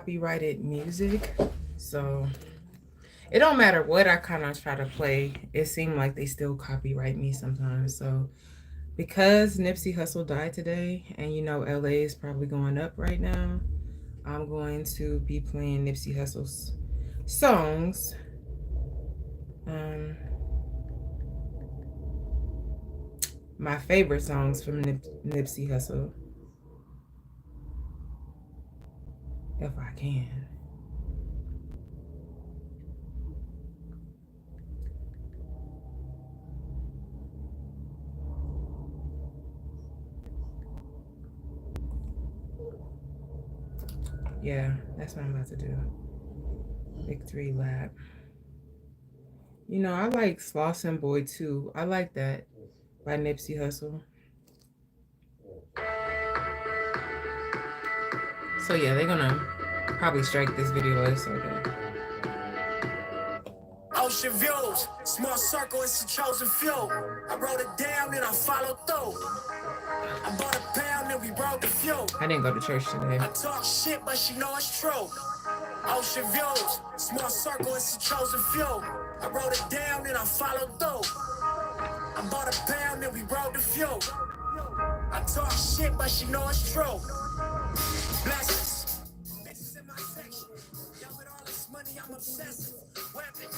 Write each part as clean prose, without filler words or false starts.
copyrighted music, so it don't matter what I kind of try to play. It seemed like they still copyright me sometimes. So because Nipsey Hussle died today, and LA is probably going up right now, I'm going to be playing Nipsey Hussle's songs. Um, my favorite songs from Nipsey Hussle, if I can. Yeah, that's what I'm about to do. Victory Lap. I like Slauson Boy too. I like that by Nipsey Hussle. So yeah, they're gonna probably strike this video. It's okay. Ocean views, small circle, it's a chosen few. I wrote it down and I followed through. I bought a pound and we rode the few. I didn't go to church today. I talk shit, but she know it's true. Ocean views, small circle, it's a chosen few. I wrote it down and I followed through. I bought a pound and we rode the few. I talk shit, but she know it's true. Blessings. Bitches in my section. Y'all with all this money, I'm obsessive. Weapon.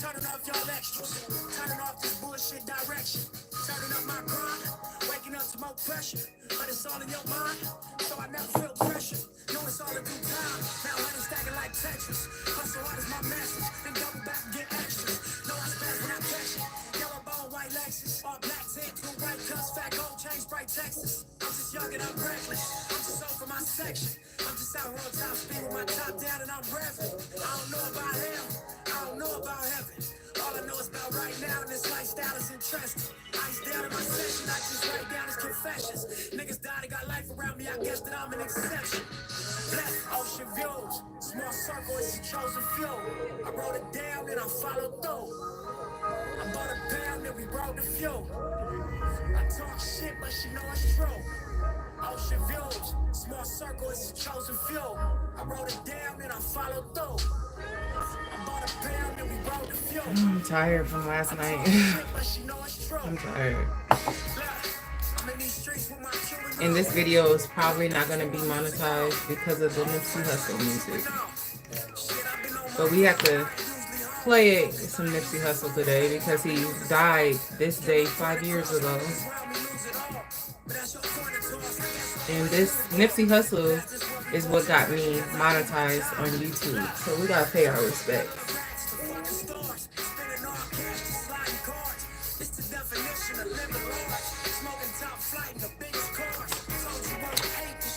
Turning off y'all extras. Turning off this bullshit direction. Turning up my grind. Waking up to more pressure. But it's all in your mind. So I never feel pressure. Know it's all in due time. Now honey stacking like Tetris. Hustle hard is my message. Then double back and get extras. Know I spaz when I catch it. Yellow bone, white Lexus. All black tint, two white cups. Fat gold chain, Sprite Texas. I'm just young and I'm reckless. I'm just over my section. I'm just out on top speed with my top down and I'm revving. I don't know about hell. I don't know about heaven. All I know is about right now, and this lifestyle is interesting. Ice down in my session, I just write down his confessions. Niggas died and got life around me, I guess that I'm an exception. Blessed ocean views, small circle, it's a chosen few. I wrote it down and I followed through. I bought a pound and we rode the few. I talk shit, but she know it's true. Ocean views, small circle, it's a chosen few. I wrote it down and I followed through. I'm tired from last night. I'm tired. And this video is probably not going to be monetized because of the Nipsey Hussle music. But we have to play some Nipsey Hussle today because he died this day 5 years ago. And this Nipsey Hussle is what got me monetized on YouTube. So we gotta pay our respects.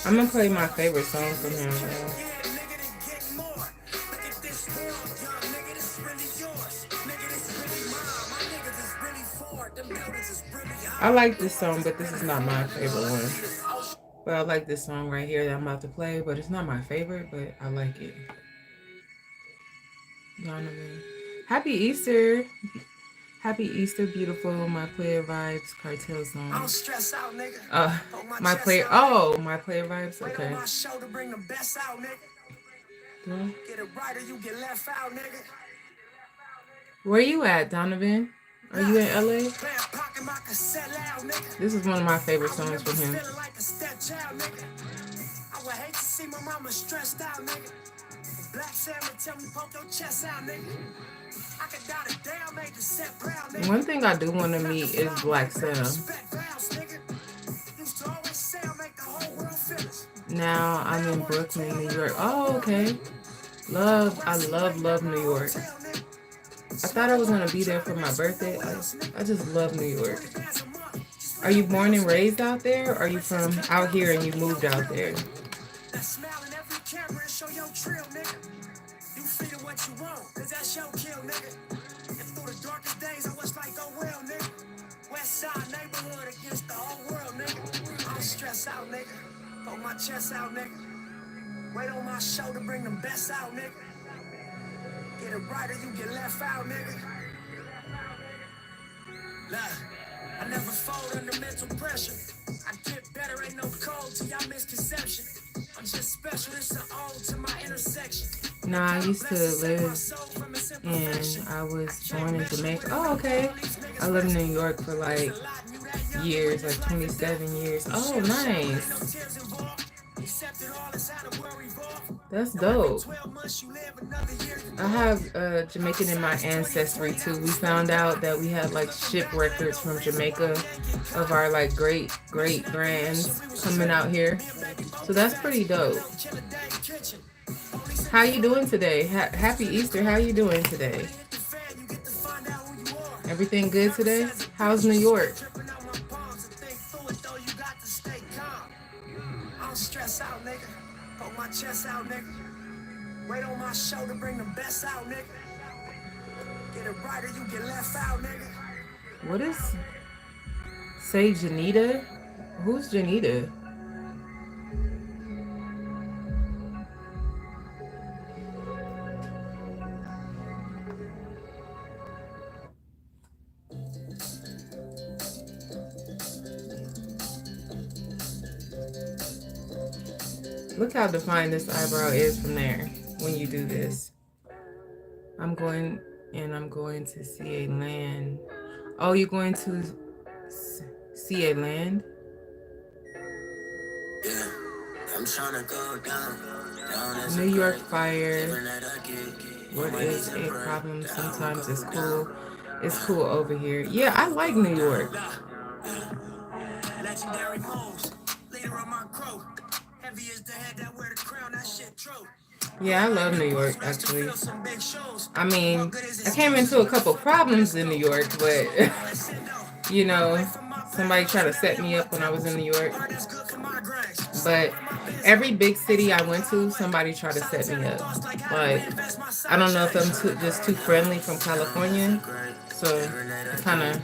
I'm gonna play my favorite song from him, though. I like this song, but this is not my favorite one. But I like this song right here that I'm about to play, but it's not my favorite, but I like it. Happy Easter. Happy Easter, beautiful. My Player Vibes cartel song. I don't stress out, nigga. My player. Oh, my Player Vibes. Okay. On my show to bring the best out, nigga. Yeah. Get it right or you get left out, nigga. Where you at, Donovan? Are you in LA? This is one of my favorite songs from him. I would hate to see my mama stressed out, nigga. Black Sam would tell me poke your chest out, nigga. I could die the day I made the set proud, nigga. One thing I do want to meet is Black Sam. Now I'm in Brooklyn, New York. Oh, okay. I love New York. I thought I was gonna be there for my birthday. I just love New York. Are you born and raised out there? Or are you from out here and you moved out there? Out, nigga. Hold my chest out, nigga. Wait on my show to bring them best out, nigga. Get it right or you get left out, nigga. Look, I never fold under mental pressure. I get better, ain't no code to y'all misconception. I'm No, I used to live and I was born in Jamaica. Oh, okay. I lived in New York for like years, like 27 years. Oh, nice. That's dope. I have Jamaican in my ancestry too. We found out that we had like ship records from Jamaica of our like great grands coming out here. So that's pretty dope. How you doing today? Happy Easter. How you doing today? Everything good today? How's New York? Stress out, nigga. Hold my chest out, nigga. Wait on my shoulder, bring the best out, nigga. Get it right or you get left out, nigga. What is say Janita? Who's Janita? Look how defined this eyebrow is from there when you do this. I'm going to see a land. Oh, you're going to see a land? Yeah, I'm trying to go down New York fire. What is a problem? Sometimes it's cool. It's cool over here. Yeah, I like New York. Legendary moves. Leader of my crew. Heavy is the head that wear the crown. That shit true. Yeah, I love New York, actually. I mean, I came into a couple problems in New York, but, you know, somebody tried to set me up when I was in New York. But every big city I went to, somebody tried to set me up. Like, I don't know if I'm just too friendly from California, so it kind of...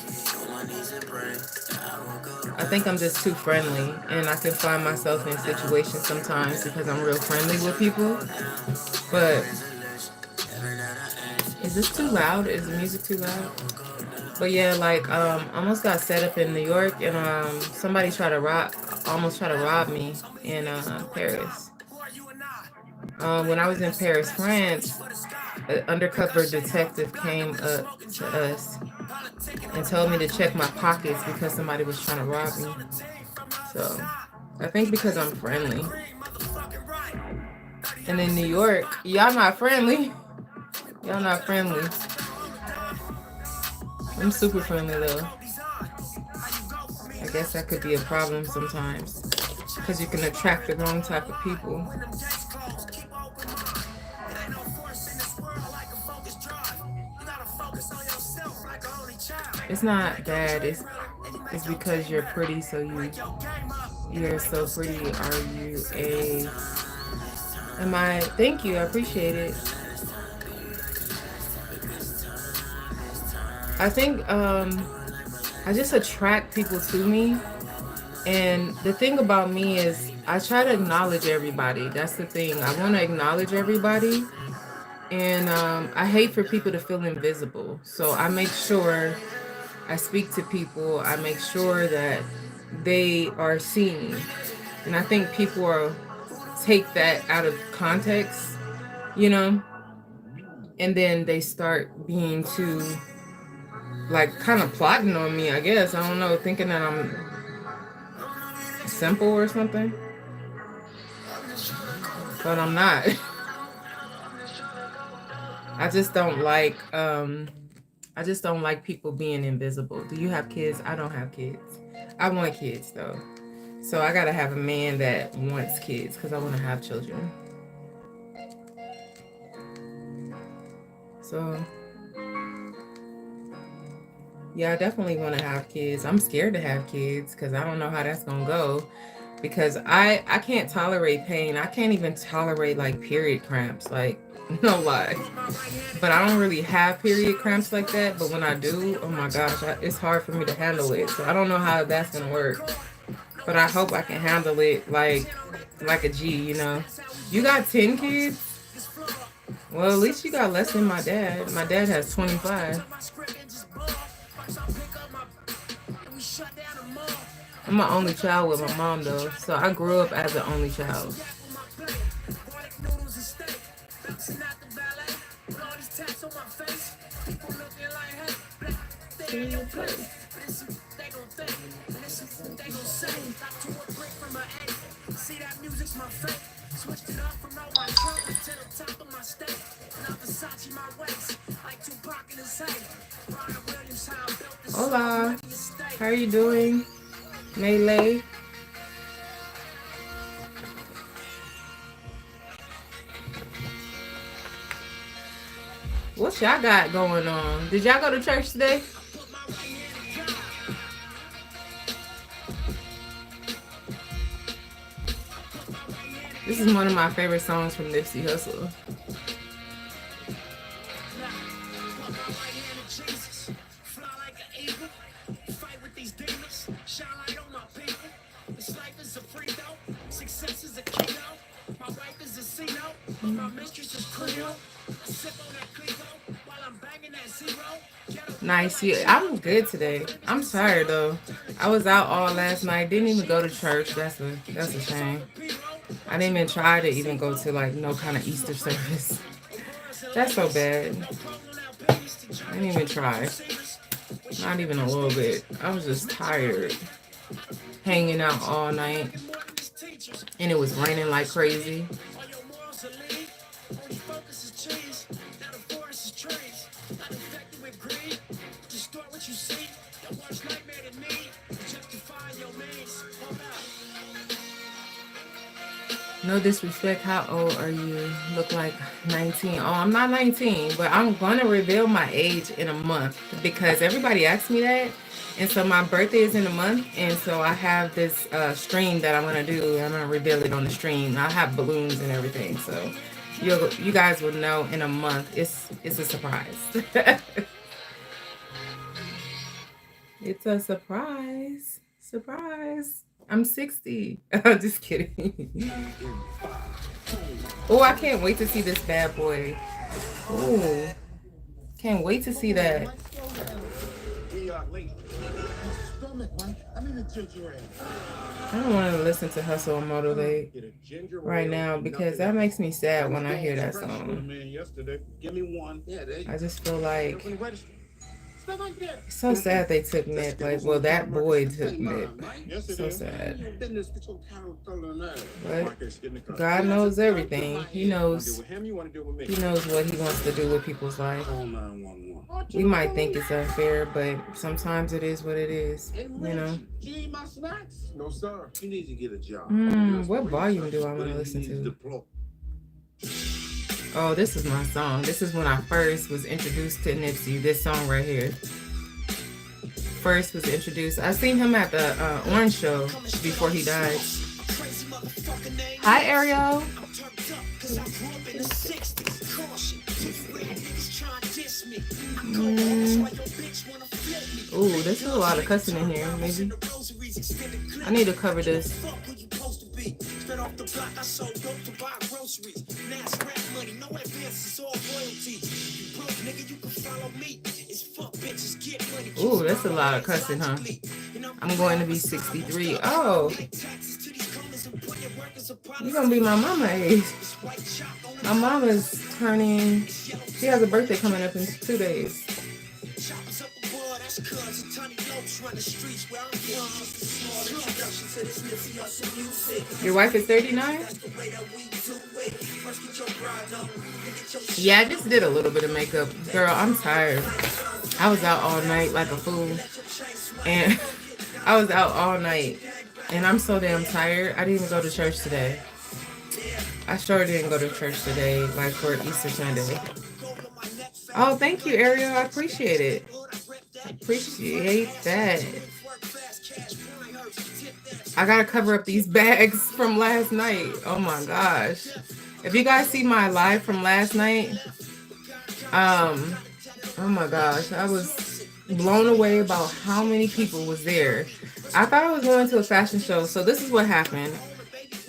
I think I'm just too friendly, and I can find myself in situations sometimes because I'm real friendly with people. But is this too loud? Is the music too loud? But yeah, like almost got set up in New York, and somebody almost tried to rob me in Paris. When I was in Paris, France, an undercover detective came up to us and told me to check my pockets because somebody was trying to rob me. So I think because I'm friendly. And in New York, y'all not friendly. Y'all not friendly. I'm super friendly though. I guess that could be a problem sometimes because you can attract the wrong type of people. It's not bad. It's because you're pretty, so you're so pretty. Are you a... Am I... Thank you. I appreciate it. I think I just attract people to me. And the thing about me is I try to acknowledge everybody. That's the thing. I want to acknowledge everybody. And I hate for people to feel invisible. So I make sure I speak to people. I make sure that they are seen. And I think people take that out of context, you know, and then they start being too, like, kind of plotting on me, I guess. I don't know, thinking that I'm simple or something. But I'm not. I just don't like people being invisible. Do you have kids? I don't have kids. I want kids though. So I gotta have a man that wants kids because I want to have children. So yeah, I definitely want to have kids. I'm scared to have kids because I don't know how that's gonna go. Because I can't tolerate pain. I can't even tolerate like period cramps. Like, no lie. But I don't really have period cramps like that. But when I do, oh my gosh, it's hard for me to handle it. So I don't know how that's gonna work. But I hope I can handle it like a G, you know. You got 10 kids? Well, at least you got less than my dad. My dad has 25. I'm my only child with my mom though. So I grew up as an only child. my face. People looking like, hey, black, they in your place. Listen, they gon' think. Listen, they gon' say. Not to a brick from my A. See that music's my fate. Switched it up from all my trumpets to the top of my state. Now Versace my waist, like Tupac in his hay. Brian Williams, how I built this Hola. estate. How are you doing? Melee. What y'all got going on? Did y'all go to church today? This is one of my favorite songs from Nipsey Hussle. Nice. Yeah, I'm good today. I'm tired though. I was out all last night. Didn't even go to church. That's a shame. I didn't even try to even go to like no kind of Easter service. That's so bad. I didn't even try. Not even a little bit. I was just tired. Hanging out all night. And it was raining like crazy. No disrespect, how old are you? Look like 19. Oh, I'm not 19, but I'm going to reveal my age in a month because everybody asks me that. And so my birthday is in a month. And so I have this stream that I'm going to do. I'm going to reveal it on the stream. I have balloons and everything. So you guys will know in a month. It's a surprise. It's a surprise. Surprise. I'm 60. Just kidding. Oh, I can't wait to see this bad boy. Oh, can't wait to see that. I don't want to listen to Hustle and Motivate right now because that makes me sad when I hear that song. I just feel like it's so sad they took Nip. Like, well, that boy took Nip. So sad. But God knows everything. He knows what he wants to do with people's life. We might think it's unfair, but sometimes it is what it is. You know. No, sir. You need to get a job. What volume do I want to listen to? Oh, this is my song. This is when I first was introduced to Nipsey. This song right here. First was introduced. I seen him at the Orange Show before he died. Hi, Ariel. Ooh, there's still a lot of cussing in here. Maybe I need to cover this. Off the block, I sold dope to buy groceries. Now it's rap money, no advances, all royalty. You broke, nigga, you can follow me. It's fuck bitches, get money. Ooh, that's a lot of cussing, huh? I'm going to be 63. Oh, you're gonna be my mama age. My mama's turning. She has a birthday coming up in 2 days. Your wife is 39? Yeah, I just did a little bit of makeup. Girl, I'm tired. I was out all night like a fool. And I was out all night. And I'm so damn tired. I didn't even go to church today. I sure didn't go to church today, like for Easter Sunday. Oh, thank you, Ariel. I appreciate it. Appreciate that. I gotta cover up these bags from last night. Oh my gosh. If you guys see my live from last night, oh my gosh, I was blown away about how many people was there. I thought I was going to a fashion show. So this is what happened.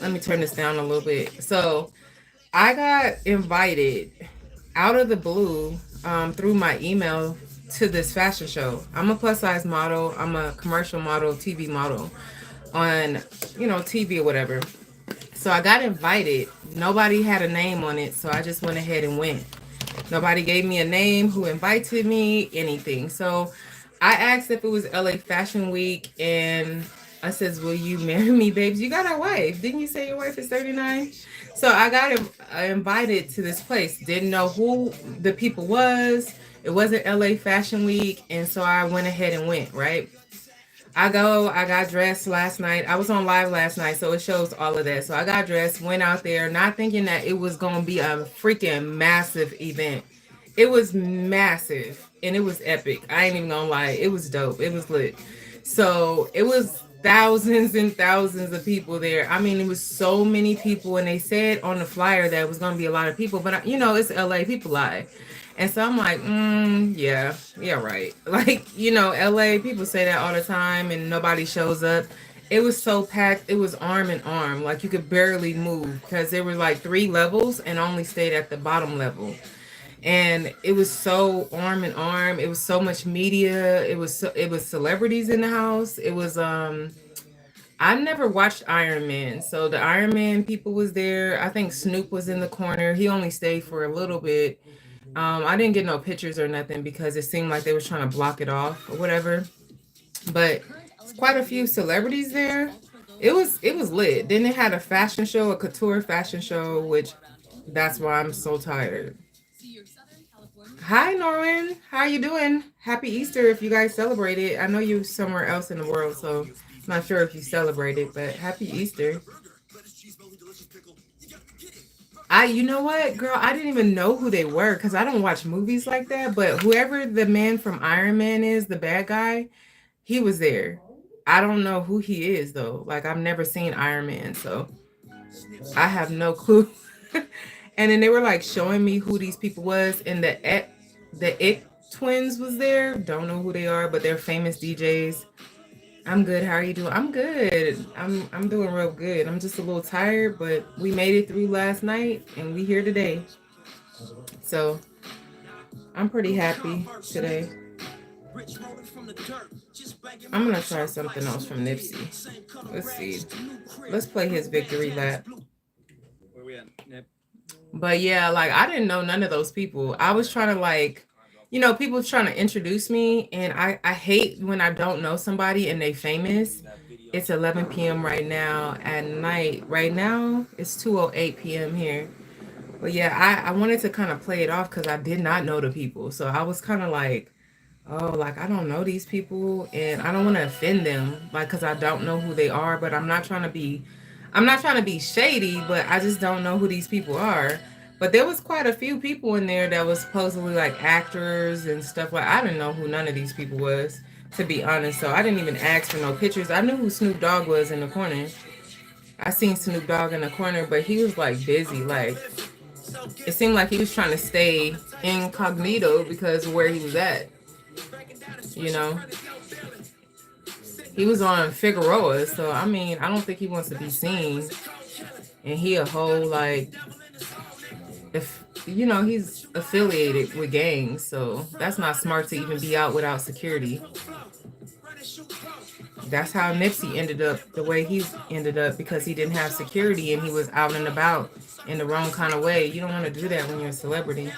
Let me turn this down a little bit. So I got invited out of the blue through my email to this fashion show. I'm a plus size model. I'm a commercial model, TV model on, TV or whatever. So I got invited. Nobody had a name on it. So I just went ahead and went. Nobody gave me a name, who invited me, anything. So I asked if it was LA Fashion Week, and I says, "Will you marry me, babes? You got a wife. Didn't you say your wife is 39?" So I got invited to this place. Didn't know who the people was. It wasn't LA Fashion Week, and so I went ahead and went, right? I got dressed last night. I was on live last night, so it shows all of that. So I got dressed, went out there, not thinking that it was going to be a freaking massive event. It was massive and it was epic. I ain't even going to lie. It was dope. It was lit. So it was thousands and thousands of people there. I mean, it was so many people, and they said on the flyer that it was going to be a lot of people, but you know, it's LA, people lie. And so I'm like, yeah, right. Like, you know, LA, people say that all the time and nobody shows up. It was so packed. It was arm in arm. Like, you could barely move because there were like 3 levels and only stayed at the bottom level. And it was so arm in arm. It was so much media. It was celebrities in the house. It was I never watched Iron Man. So the Iron Man people was there. I think Snoop was in the corner. He only stayed for a little bit. I didn't get no pictures or nothing because it seemed like they was trying to block it off or whatever. But quite a few celebrities there. It was lit. Then they had a fashion show, a couture fashion show, which that's why I'm so tired. Hi Norman, how you doing? Happy Easter if you guys celebrate it. I know you somewhere else in the world, so I'm not sure if you celebrate it, but happy Easter. You know what, girl? I didn't even know who they were because I don't watch movies like that. But whoever the man from Iron Man is, the bad guy, he was there. I don't know who he is though. Like, I've never seen Iron Man, so I have no clue. And then they were like showing me who these people was, and the It twins was there. Don't know who they are, but they're famous DJs. I'm good. How are you doing? I'm good. I'm doing real good. I'm just a little tired, but we made it through last night and we here today. So I'm pretty happy today. I'm gonna try something else from Nipsey. Let's see. Let's play his victory lap. Where we at, Nip? But yeah, like, I didn't know none of those people. I was trying to, like, you know, people trying to introduce me, and I hate when I don't know somebody and they famous. It's 11 p.m. right now at night. Right now, it's 2:08 p.m. here. But yeah, I wanted to kind of play it off because I did not know the people. So I was kind of like, oh, like, I don't know these people and I don't want to offend them, like, because I don't know who they are, but I'm not trying to be shady, but I just don't know who these people are. But there was quite a few people in there that was supposedly like actors and stuff. Like, I didn't know who none of these people was, to be honest. So I didn't even ask for no pictures. I knew who Snoop Dogg was in the corner. I seen Snoop Dogg in the corner, but he was like busy. Like, it seemed like he was trying to stay incognito because of where he was at. You know, he was on Figueroa, so I mean, I don't think he wants to be seen. And he a whole, like, if you know, he's affiliated with gangs, so that's not smart to even be out without security. That's how Nipsey ended up the way he ended up, because he didn't have security and he was out and about in the wrong kind of way. You don't want to do that when you're a celebrity.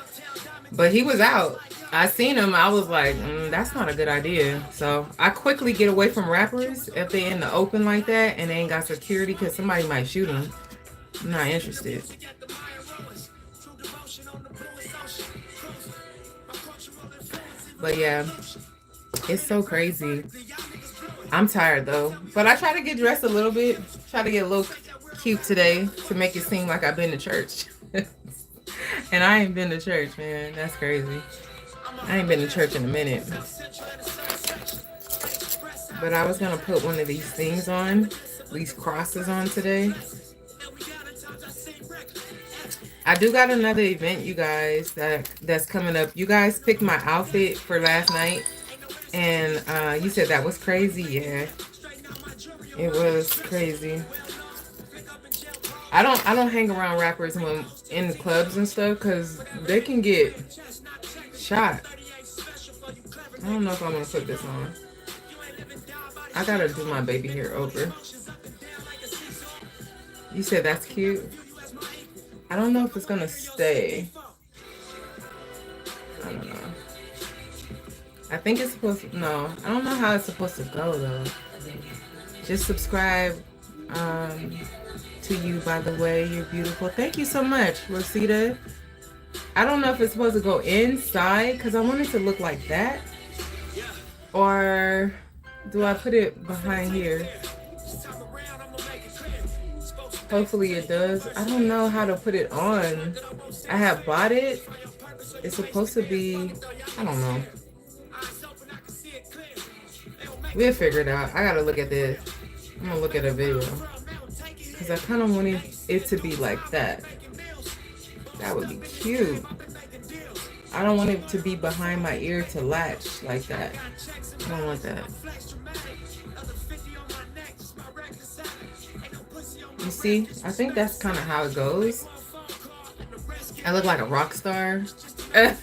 But he was out. I seen him. I was like, that's not a good idea. So I quickly get away from rappers if they in the open like that and they ain't got security, because somebody might shoot them. I'm not interested. But yeah, it's so crazy. I'm tired though, but I try to get dressed a little bit, try to get a little cute today to make it seem like I've been to church. And I ain't been to church, man. That's crazy. I ain't been to church in a minute. But I was gonna put one of these things on, these crosses on today. I do got another event, you guys, that's coming up. You guys picked my outfit for last night, and you said that was crazy. Yeah, it was crazy. I don't hang around rappers when in the clubs and stuff, because they can get shot. I don't know if I'm gonna put this on. I gotta do my baby hair over. You said that's cute. I don't know if it's gonna stay. I think it's supposed to, no, I don't know how it's supposed to go though. Just subscribe to you, by the way. You're beautiful. Thank you so much, Rosita. I don't know if it's supposed to go inside because I want it to look like that. Or do I put it behind here? Hopefully it does. I don't know how to put it on. I have bought it. It's supposed to be, I don't know. We'll figure it out. I gotta look at this. I'm gonna look at a video. Because I kind of wanted it to be like that. That would be cute. I don't want it to be behind my ear to latch like that. I don't want that. You see? I think that's kind of how it goes. I look like a rock star. I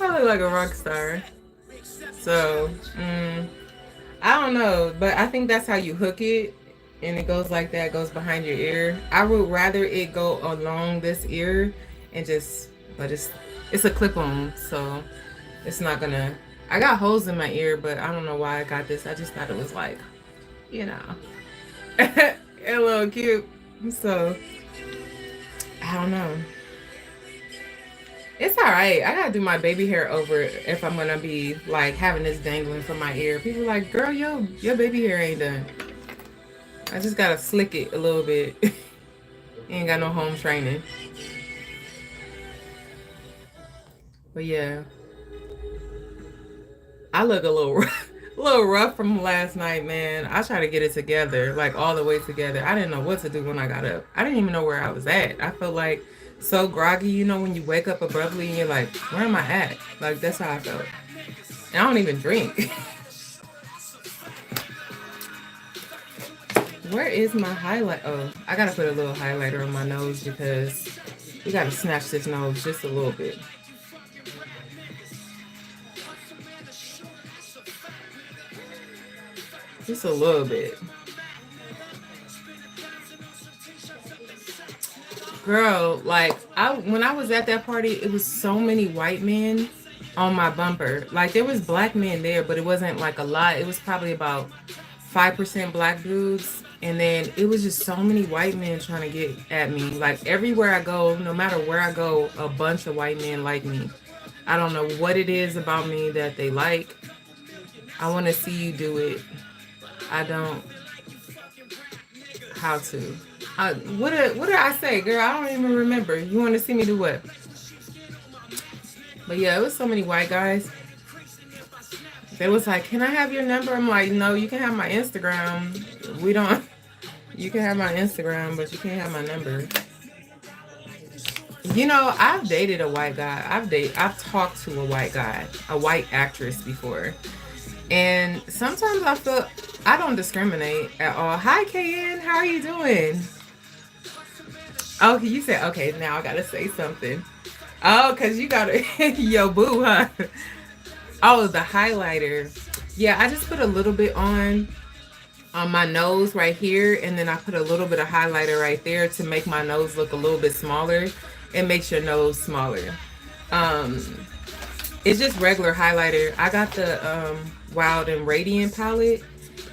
look like a rock star. So, I don't know, but I think that's how you hook it, and it goes like that, goes behind your ear. I would rather it go along this ear and just, but it's a clip-on, so it's not gonna, I got holes in my ear, but I don't know why I got this. I just thought it was like, you know, a little cute. So, I don't know. It's all right. I gotta do my baby hair over if I'm gonna be like having this dangling from my ear. People are like, girl, your baby hair ain't done. I just gotta slick it a little bit. Ain't got no home training. But yeah, I look a little rough from last night, man. I try to get it together, like all the way together. I didn't know what to do when I got up. I didn't even know where I was at. I felt like so groggy, you know, when you wake up abruptly and you're like, where am I at? Like, that's how I felt. And I don't even drink. Where is my highlight? Oh, I gotta put a little highlighter on my nose because we gotta snatch this nose just a little bit. Just a little bit. Girl, like, when I was at that party, it was so many white men on my bumper. Like, there was black men there, but it wasn't like a lot. It was probably about 5% black dudes. And then it was just so many white men trying to get at me. Like, everywhere I go, no matter where I go, a bunch of white men like me. I don't know what it is about me that they like. I want to see you do it. I don't. How to? What did I say, girl? I don't even remember. You want to see me do what? But yeah, it was so many white guys. They was like, can I have your number? I'm like, no, you can have my Instagram. You can have my Instagram, but you can't have my number. You know, I've dated a white guy. I've talked to a white guy, a white actress before. And sometimes I feel I don't discriminate at all. Hi, KN, how are you doing? Oh, you said, okay, now I gotta say something. Oh, because you gotta, yo, boo, huh? Oh, the highlighter. Yeah, I just put a little bit on my nose right here, and then I put a little bit of highlighter right there to make my nose look a little bit smaller. It makes your nose smaller. It's just regular highlighter. I got the Wild and Radiant palette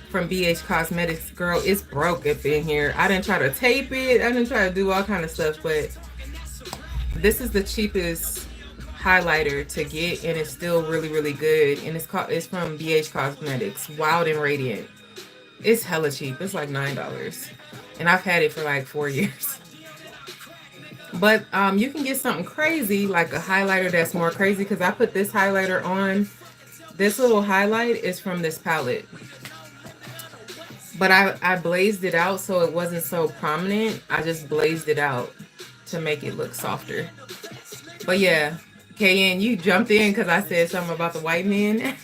from BH Cosmetics. Girl, it's broke up in here. I didn't try to tape it. I didn't try to do all kind of stuff, but this is the cheapest highlighter to get, and it's still really, really good. And it's from BH Cosmetics, Wild and Radiant. It's hella cheap. It's like $9, and I've had it for like 4 years. But you can get something crazy, like a highlighter that's more crazy, because I put this highlighter on. This little highlight is from this palette. But I blazed it out so it wasn't so prominent. I just blazed it out to make it look softer. But yeah, KN, you jumped in because I said something about the white men.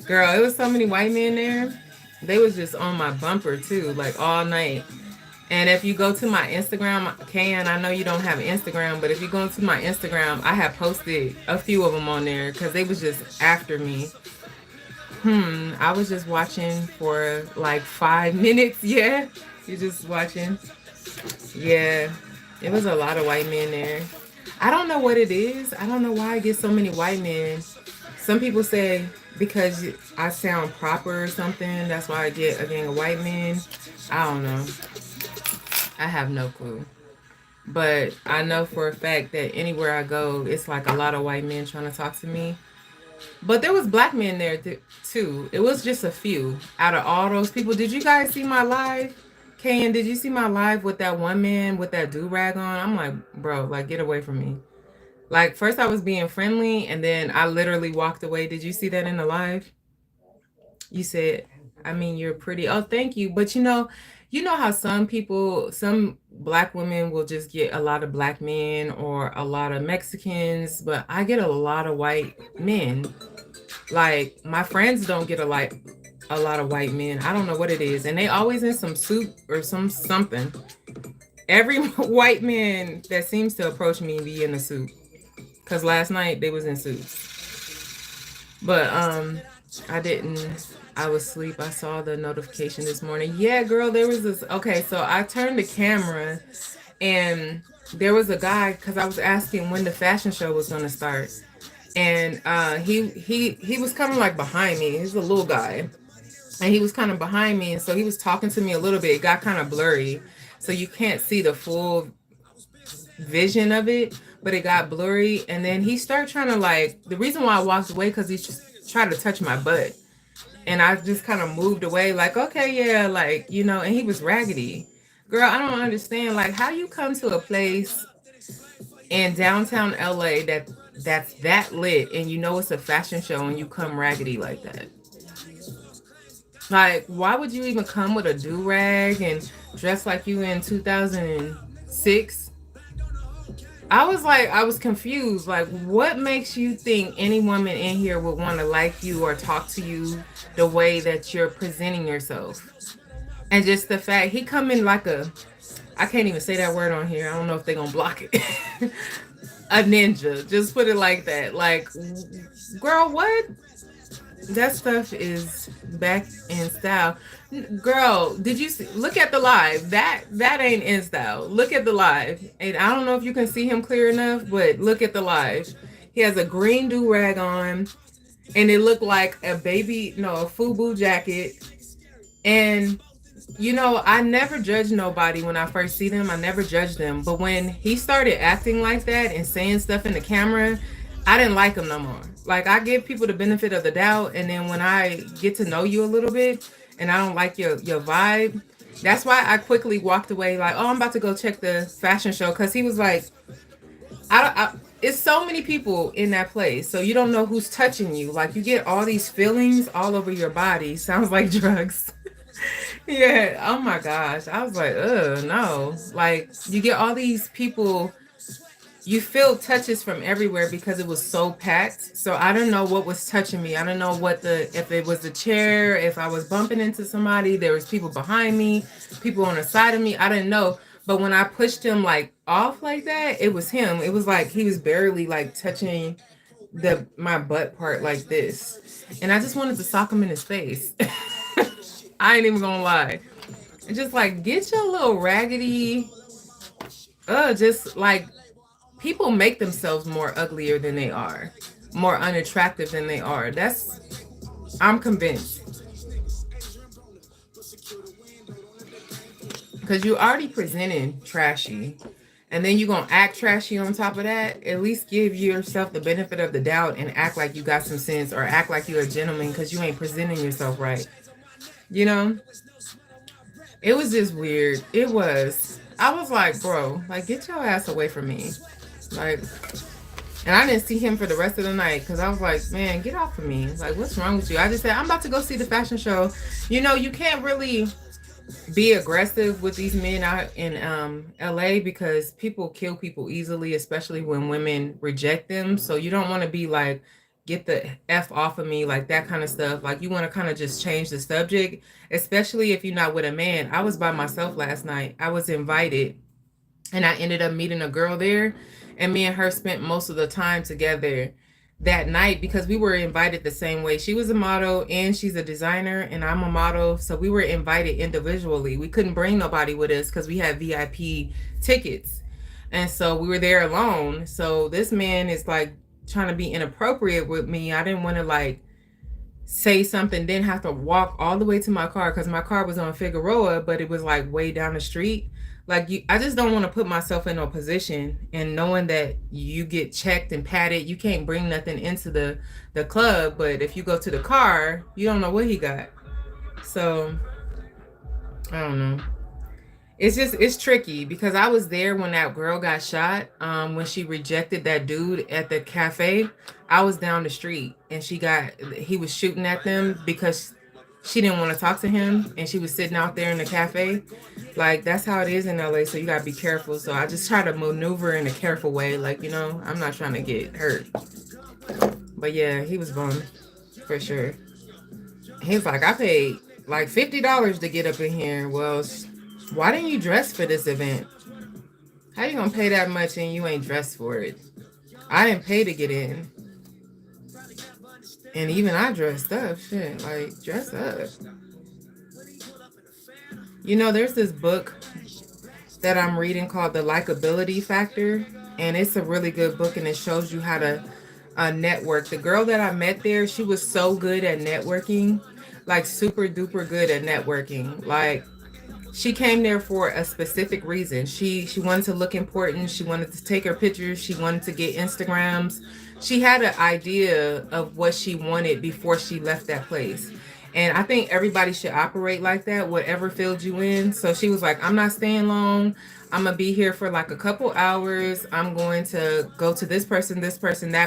Girl, it was so many white men there. They was just on my bumper too, like all night. And if you go to my Instagram, KN, I know you don't have Instagram, but if you go to my Instagram, I have posted a few of them on there because they was just after me. I was just watching for like 5 minutes. Yeah, you're just watching. Yeah, it was a lot of white men there. I don't know what it is. I don't know why I get so many white men some people say because I sound proper or something, that's why I get a gang of white men. I don't know. I have no clue. But I know for a fact that anywhere I go, it's like a lot of white men trying to talk to me. But there was black men there too. It was just a few out of all those people. Did you guys see my live? Kayan, did you see my live with that one man with that do-rag on? I'm like, bro, like get away from me. Like first I was being friendly and then I literally walked away. Did you see that in the live? You said, I mean, you're pretty. Oh, thank you. But you know how some people, some black women will just get a lot of black men or a lot of Mexicans, but I get a lot of white men. Like my friends don't get a lot of white men. I don't know what it is. And they always in some suit or something. Every white man that seems to approach me be in a suit. Cause last night they was in suits. But I was asleep. I saw the notification this morning. Yeah, girl, there was this. Okay, so I turned the camera and there was a guy because I was asking when the fashion show was gonna start. And he was kind of like behind me. He's a little guy. And he was kind of behind me. And so he was talking to me a little bit. It got kind of blurry. So you can't see the full vision of it, but it got blurry. And then he started trying to like, the reason why I walked away because he just tried to touch my butt. And I just kind of moved away like, okay, yeah, like, and he was raggedy. Girl, I don't understand. Like, how you come to a place in downtown LA that's that lit and it's a fashion show and you come raggedy like that? Like, why would you even come with a do-rag and dress like you in 2006? I was confused. Like, what makes you think any woman in here would want to like you or talk to you the way that you're presenting yourself? And just the fact he come in like I can't even say that word on here. I don't know if they're going to block it. A ninja. Just put it like that. Like, girl, what? That stuff is back in style. Girl, did you see? Look at the live. That ain't in style. Look at the live. And I don't know if you can see him clear enough, but look at the live. He has a green do-rag on, and it looked like a FUBU jacket. And, I never judge nobody when I first see them. I never judge them. But when he started acting like that and saying stuff in the camera, I didn't like him no more. Like, I give people the benefit of the doubt, and then when I get to know you a little bit and I don't like your vibe, that's why I quickly walked away like, oh, I'm about to go check the fashion show, because he was like, it's so many people in that place, so you don't know who's touching you. Like, you get all these feelings all over your body. Sounds like drugs. Yeah, oh my gosh. I was like, no. Like, you get all these people. You feel touches from everywhere because it was so packed. So I don't know what was touching me. I don't know if it was the chair, if I was bumping into somebody, there was people behind me, people on the side of me. I didn't know. But when I pushed him like off like that, it was him. It was like he was barely like touching my butt part like this. And I just wanted to sock him in his face. I ain't even gonna lie. Just like, get your little raggedy, just like, people make themselves more uglier than they are, more unattractive than they are. I'm convinced. Because you already presenting trashy, and then you're going to act trashy on top of that. At least give yourself the benefit of the doubt and act like you got some sense, or act like you're a gentleman, because you ain't presenting yourself right. It was just weird. It was. I was like, bro, like, get your ass away from me. Like, and I didn't see him for the rest of the night because I was like, man, get off of me. Like, what's wrong with you? I just said, I'm about to go see the fashion show. You can't really be aggressive with these men out in LA because people kill people easily, especially when women reject them. So you don't want to be like, get the F off of me, like that kind of stuff. Like, you want to kind of just change the subject, especially if you're not with a man. I was by myself last night. I was invited and I ended up meeting a girl there. And me and her spent most of the time together that night because we were invited the same way. She was a model and she's a designer and I'm a model. So we were invited individually. We couldn't bring nobody with us because we had VIP tickets. And so we were there alone. So this man is like trying to be inappropriate with me. I didn't want to like say something, then have to walk all the way to my car because my car was on Figueroa, but it was like way down the street. Like I just don't want to put myself in a position and knowing that you get checked and patted. You can't bring nothing into the club, but if you go to the car, you don't know what he got. So I don't know. It's tricky because I was there when that girl got shot. When she rejected that dude at the cafe, I was down the street and he was shooting at them because she didn't want to talk to him and she was sitting out there in the cafe. Like that's how it is in LA. So you gotta be careful. So I just try to maneuver in a careful way. Like, I'm not trying to get hurt. But yeah, he was bummed for sure. He was like, I paid like $50 to get up in here. Well, why didn't you dress for this event? How you gonna pay that much and you ain't dressed for it? I didn't pay to get in. And even I dressed up. Shit, like, dress up. There's this book that I'm reading called The Likability Factor. And it's a really good book and it shows you how to network. The girl that I met there, she was so good at networking. Like, super duper good at networking. Like, she came there for a specific reason. She wanted to look important. She wanted to take her pictures. She wanted to get Instagrams. She had an idea of what she wanted before she left that place. And I think everybody should operate like that, whatever field you in. So she was like, I'm not staying long. I'm going to be here for like a couple hours. I'm going to go to this person, that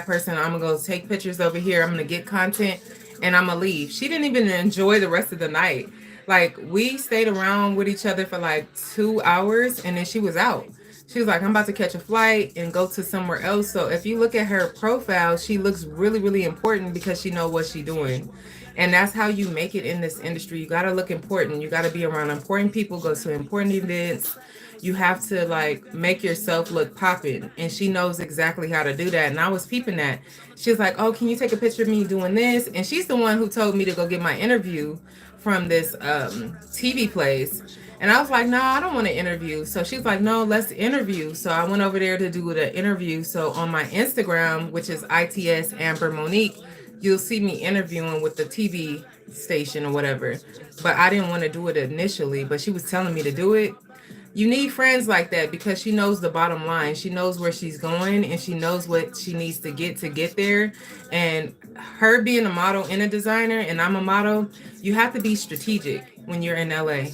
person. I'm going to go take pictures over here. I'm going to get content and I'm going to leave. She didn't even enjoy the rest of the night. Like, we stayed around with each other for like 2 hours and then she was out. She was like, I'm about to catch a flight and go to somewhere else. So if you look at her profile, she looks really, really important because she knows what she's doing. And that's how you make it in this industry. You got to look important. You got to be around important people, go to important events. You have to like make yourself look popping. And she knows exactly how to do that. And I was peeping that. She was like, oh, can you take a picture of me doing this? And she's the one who told me to go get my interview from this TV place. And I was like, no, I don't want to interview. So she's like, no, let's interview. So I went over there to do the interview. So on my Instagram, which is ITS Amber Monique, you'll see me interviewing with the TV station or whatever. But I didn't want to do it initially, but she was telling me to do it. You need friends like that because she knows the bottom line. She knows where she's going and she knows what she needs to get there. And her being a model and a designer, and I'm a model, you have to be strategic when you're in LA.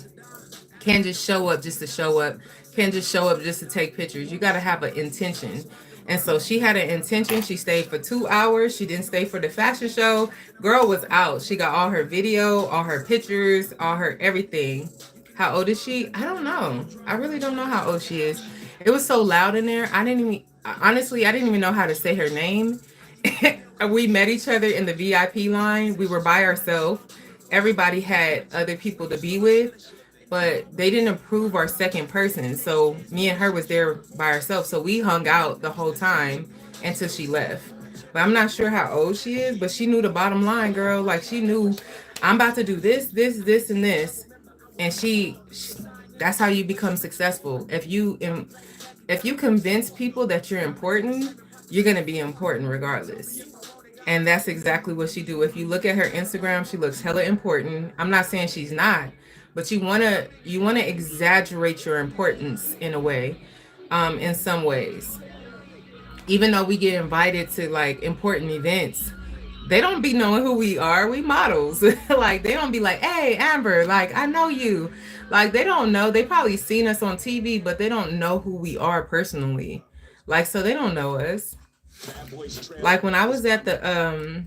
Can't just show up just to show up. Can't just show up just to take pictures. You got to have an intention. And so she had an intention. She stayed for 2 hours. She didn't stay for the fashion show. Girl was out. She got all her video, all her pictures, all her everything. How old is she? I don't know. I really don't know how old she is. It was so loud in there. I didn't even know how to say her name. We met each other in the VIP line. We were by ourselves. Everybody had other people to be with, but they didn't approve our second person. So me and her was there by ourselves. So we hung out the whole time until she left. But I'm not sure how old she is, but she knew the bottom line, girl. Like, she knew, I'm about to do this, and this. And she that's how you become successful. If you convince people that you're important, you're going to be important regardless. And that's exactly what she do. If you look at her Instagram, she looks hella important. I'm not saying she's not, but you want to exaggerate your importance in a way, in some ways. Even though we get invited to like important events, they don't be knowing who we are. We models. Like, they don't be like, hey, Amber, like, I know you. Like, they don't know. They probably seen us on TV, but they don't know who we are personally. Like, so they don't know us. Like, when I was at the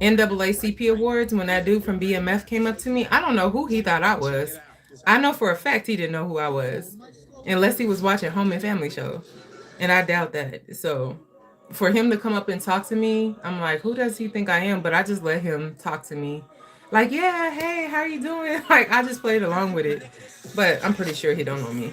NAACP Awards, when that dude from BMF came up to me, I don't know who he thought I was. I know for a fact he didn't know who I was, unless he was watching Home and Family Show. And I doubt that. So for him to come up and talk to me, I'm like, who does he think I am? But I just let him talk to me. Like, yeah, hey, how you doing? Like, I just played along with it. But I'm pretty sure he don't know me.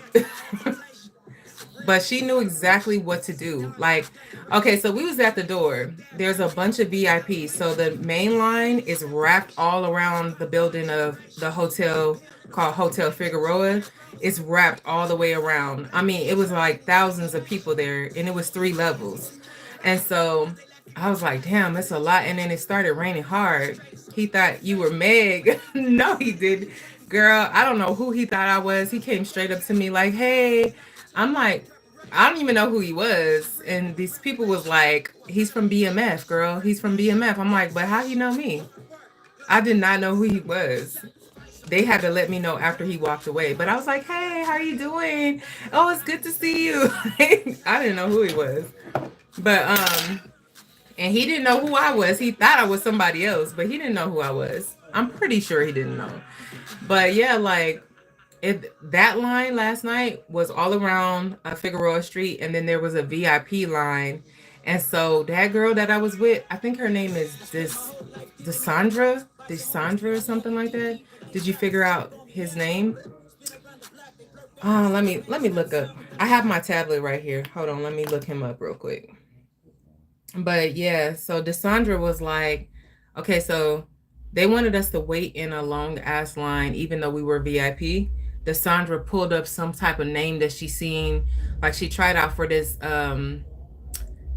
But she knew exactly what to do. Like, okay, so we was at the door. There's a bunch of VIPs. So the main line is wrapped all around the building of the hotel called Hotel Figueroa. It's wrapped all the way around. I mean, it was like thousands of people there, and it was 3 levels. And so I was like, damn, it's a lot. And then it started raining hard. He thought you were Meg. No, he didn't. Girl, I don't know who he thought I was. He came straight up to me like, hey. I'm like, I don't even know who he was. And these people was like, he's from BMF, girl. He's from BMF. I'm like, but how you know me? I did not know who he was. They had to let me know after he walked away. But I was like, hey, how are you doing? Oh, it's good to see you. I didn't know who he was. But and he didn't know who I was. He thought I was somebody else, but he didn't know who I was. I'm pretty sure he didn't know. But yeah, like that line last night was all around Figueroa Street, and then there was a VIP line. And so that girl that I was with, I think her name is Desandra or something like that. Did you figure out his name? Oh, let me look up. I have my tablet right here. Hold on, let me look him up real quick. But yeah, so Desandra was like, okay, so they wanted us to wait in a long ass line, even though we were VIP. Desandra pulled up some type of name that she seen, like she tried out for this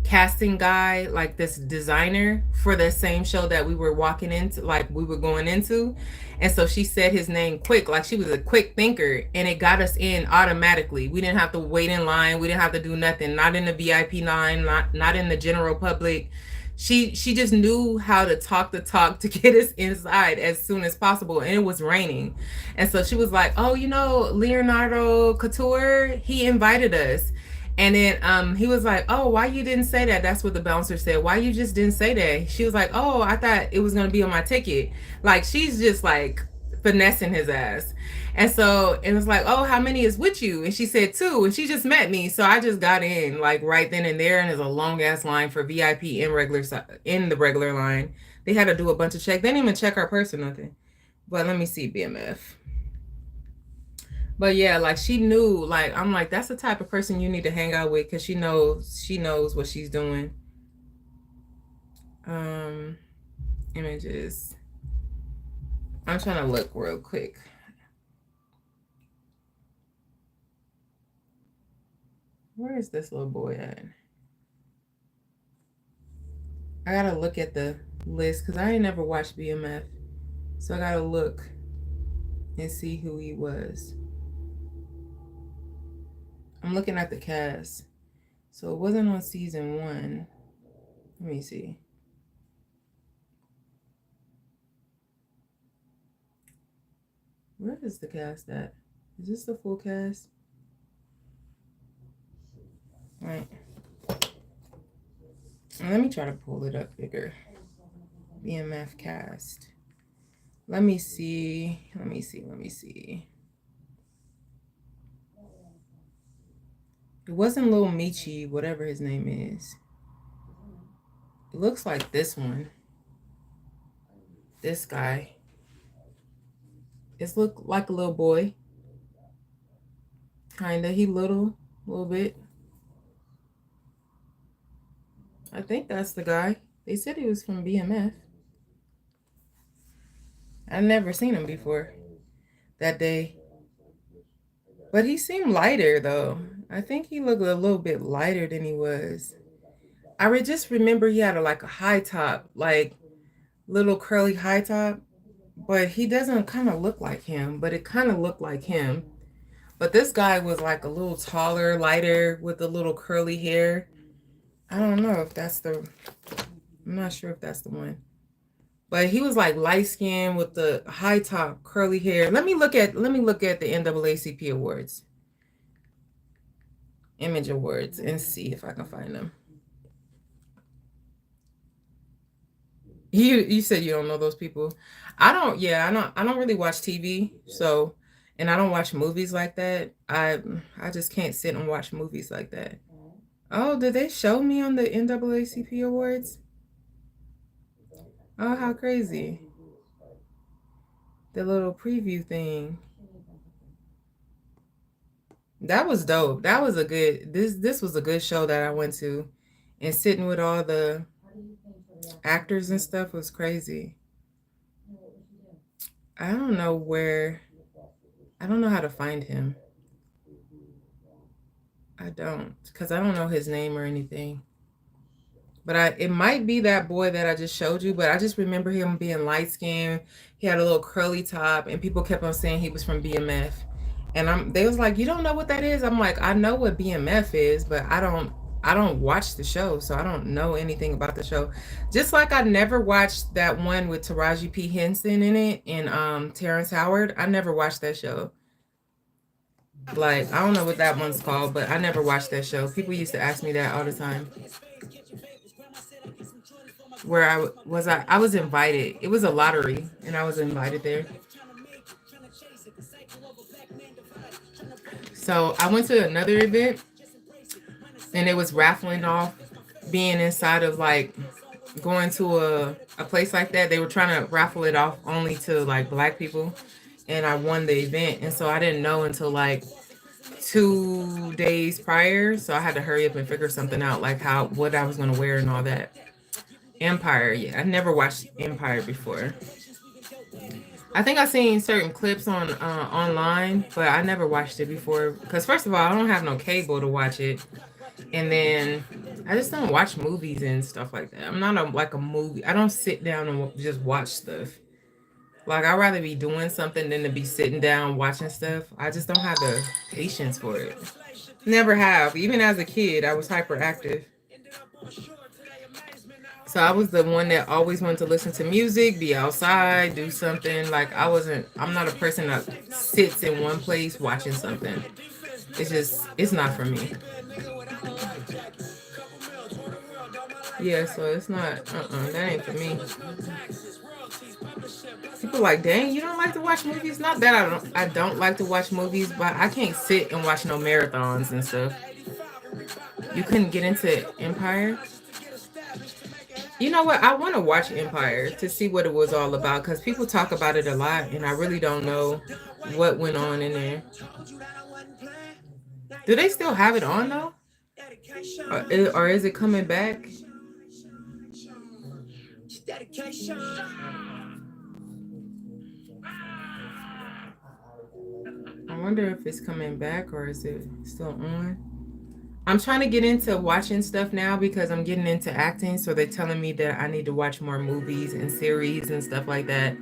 casting guy, like this designer for the same show that we were walking into, like we were going into. And so she said his name quick, like she was a quick thinker, and it got us in automatically. We didn't have to wait in line. We didn't have to do nothing. Not in the VIP line, not in the general public. She just knew how to talk the talk to get us inside as soon as possible. And it was raining. And so she was like, oh, you know, Leonardo Couture, he invited us. And then he was like, oh, why you didn't say that? That's what the bouncer said. Why you just didn't say that? She was like, oh, I thought it was going to be on my ticket. Like, she's just like finessing his ass. And so it was like, oh, how many is with you? And she said 2. And she just met me. So I just got in like right then and there. And there's a long ass line for VIP in the regular line. They had to do a bunch of checks. They didn't even check our purse or nothing. But let me see BMF. But yeah, like she knew, like I'm like, that's the type of person you need to hang out with, because she knows what she's doing. Images. I'm trying to look real quick. Where is this little boy at? I gotta look at the list because I ain't never watched BMF. So I gotta look and see who he was. I'm looking at the cast. So it wasn't on season 1. Let me see. Where is the cast at? Is this the full cast? All right. Let me try to pull it up bigger. BMF cast. Let me see. It wasn't Lil Michi, whatever his name is. It looks like this one. This guy. It's look like a little boy. Kinda. He little bit. I think that's the guy. They said he was from BMF. I've never seen him before that day. But he seemed lighter, though. I think he looked a little bit lighter than he was. I just remember he had a high top, like little curly high top. But he doesn't kind of look like him, but it kind of looked like him. But this guy was like a little taller, lighter, with a little curly hair. I don't know if that's I'm not sure if that's the one. But he was like light skinned with the high top, curly hair. Let me look at the NAACP awards. Image awards, and see if I can find them. You said you don't know those people. I don't really watch TV, so, and I don't watch movies like that. I just can't sit and watch movies like that. Oh, did they show me on the NAACP awards? Oh, how crazy. The little preview thing. That was dope. That was this was a good show that I went to, and sitting with all the actors and stuff was crazy. I don't know how to find him. I don't, because I don't know his name or anything. But it might be that boy that I just showed you, but I just remember him being light skinned. He had a little curly top, and people kept on saying he was from BMF. And they was like, "You don't know what that is?" I'm like, "I know what BMF is, but I don't watch the show, so I don't know anything about the show." Just like I never watched that one with Taraji P. Henson in it and Terrence Howard. I never watched that show. Like, I don't know what that one's called, but I never watched that show. People used to ask me that all the time. Where I was invited. It was a lottery, and I was invited there. So I went to another event, and it was raffling off being inside of like going to a place like that. They were trying to raffle it off only to like black people, and I won the event. And so I didn't know until like 2 days prior, so I had to hurry up and figure something out, like what I was going to wear and all that. Empire, yeah, I never watched Empire before. I think I've seen certain clips on online, but I never watched it before because first of all, I don't have no cable to watch it, and then I just don't watch movies and stuff like that. I'm not like a movie. I don't sit down and just watch stuff. Like, I'd rather be doing something than to be sitting down watching stuff. I just don't have the patience for it. Never have. Even as a kid, I was hyperactive. So I was the one that always wanted to listen to music, be outside, do something. Like, I'm not a person that sits in one place watching something. It's not for me. Yeah, so it's not, that ain't for me. People like, dang, you don't like to watch movies? Not that I don't like to watch movies, but I can't sit and watch no marathons and stuff. You couldn't get into Empire? You know what? I want to watch Empire to see what it was all about because people talk about it a lot, and I really don't know what went on in there. Do they still have it on though? Or is it coming back? I wonder if it's coming back or is it still on? I'm trying to get into watching stuff now because I'm getting into acting. So they're telling me that I need to watch more movies and series and stuff like that.